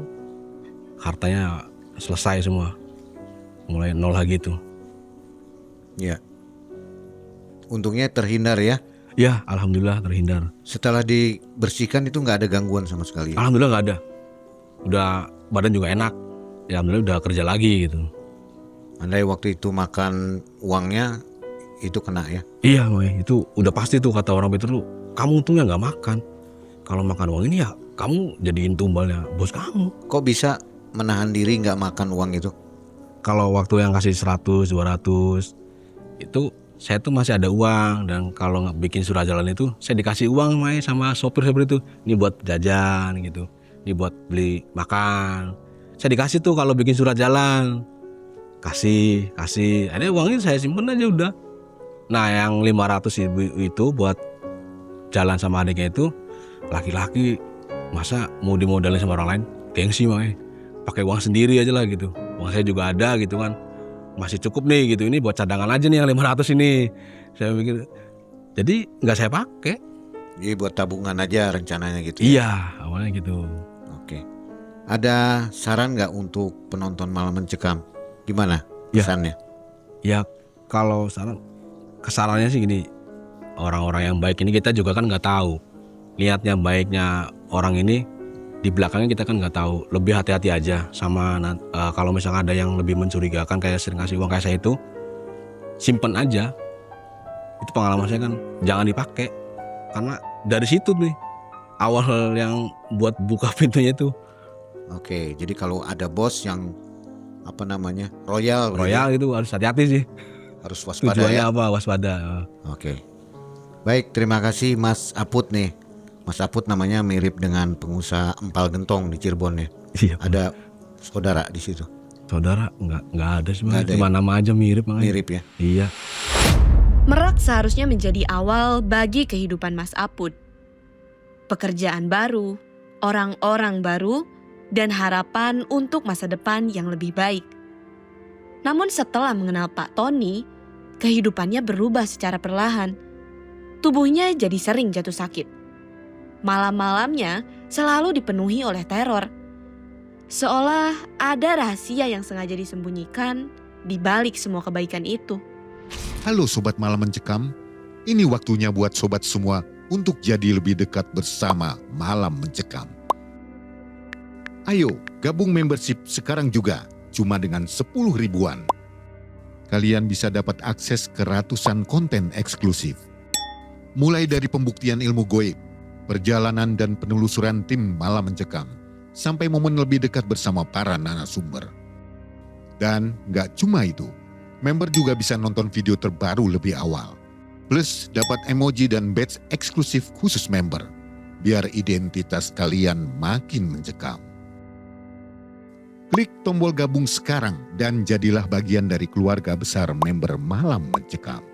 hartanya selesai semua, mulai nol lagi tuh. Ya. Untungnya terhindar ya. Ya alhamdulillah terhindar. Setelah dibersihkan itu nggak ada gangguan sama sekali. Alhamdulillah nggak ada. Udah badan juga enak. Ya alhamdulillah udah kerja lagi gitu. Andai waktu itu makan uangnya itu kena ya. Iya makanya itu udah pasti tuh kata orang itu tuh, kamu untungnya nggak makan. Kalau makan uang ini ya kamu jadiin tumbalnya bos kamu. Kok bisa menahan diri nggak makan uang itu? Kalau waktu yang kasih 100, 200 itu saya tuh masih ada uang, dan kalau nggak bikin surat jalan itu saya dikasih uang sama sopir seperti itu. Ini buat jajan gitu, ini buat beli makan. Saya dikasih tuh kalau bikin surat jalan, kasih. Ini uangnya saya simpen aja udah. Nah yang 500 itu buat jalan sama adiknya itu, laki-laki masa mau dimodalin sama orang lain, gengsi makanya. Pakai uang sendiri aja lah gitu. Uang saya juga ada gitu kan. Masih cukup nih gitu. Ini buat cadangan aja nih yang 500 ini. Saya pikir. Jadi nggak saya pakai. Jadi buat tabungan aja rencananya gitu. Iya, awalnya gitu. Oke. Ada saran nggak untuk penonton Malam Mencekam? Gimana Ya. pesannya? Ya kalau kesarannya sih gini. Orang-orang yang baik ini kita juga kan nggak tahu. Niatnya baiknya orang ini, di belakangnya kita kan nggak tahu. Lebih hati-hati aja sama kalau misalnya ada yang lebih mencurigakan kayak sering kasih uang kayak saya itu, simpen aja. Itu pengalaman saya kan, jangan dipakai. Karena dari situ nih awal yang buat buka pintunya itu. Oke, jadi kalau ada bos yang royal Itu harus hati-hati sih. harus waspada Tujuannya ya. apa? Waspada. Oke. Baik, terima kasih Mas Aput nih. Mas Aput namanya mirip dengan pengusaha empal gentong di Cirebon ya. Iya. Ada saudara di situ. Saudara nggak ada sih, Nggak ada cuma nama aja mirip makanya. Mirip ya. Iya. Merak seharusnya menjadi awal bagi kehidupan Mas Aput. Pekerjaan baru, orang-orang baru, dan harapan untuk masa depan yang lebih baik. Namun setelah mengenal Pak Tony, kehidupannya berubah secara perlahan. Tubuhnya jadi sering jatuh sakit. Malam-malamnya selalu dipenuhi oleh teror. Seolah ada rahasia yang sengaja disembunyikan di balik semua kebaikan itu. Halo Sobat Malam Mencekam, ini waktunya buat sobat semua untuk jadi lebih dekat bersama Malam Mencekam. Ayo gabung membership sekarang juga, cuma dengan 10 ribuan. Kalian bisa dapat akses ke ratusan konten eksklusif. Mulai dari pembuktian ilmu goib, perjalanan dan penelusuran tim Malam Mencekam, sampai momen lebih dekat bersama para narasumber. Dan nggak cuma itu, member juga bisa nonton video terbaru lebih awal. Plus dapat emoji dan badge eksklusif khusus member, biar identitas kalian makin mencekam. Klik tombol gabung sekarang dan jadilah bagian dari keluarga besar member Malam Mencekam.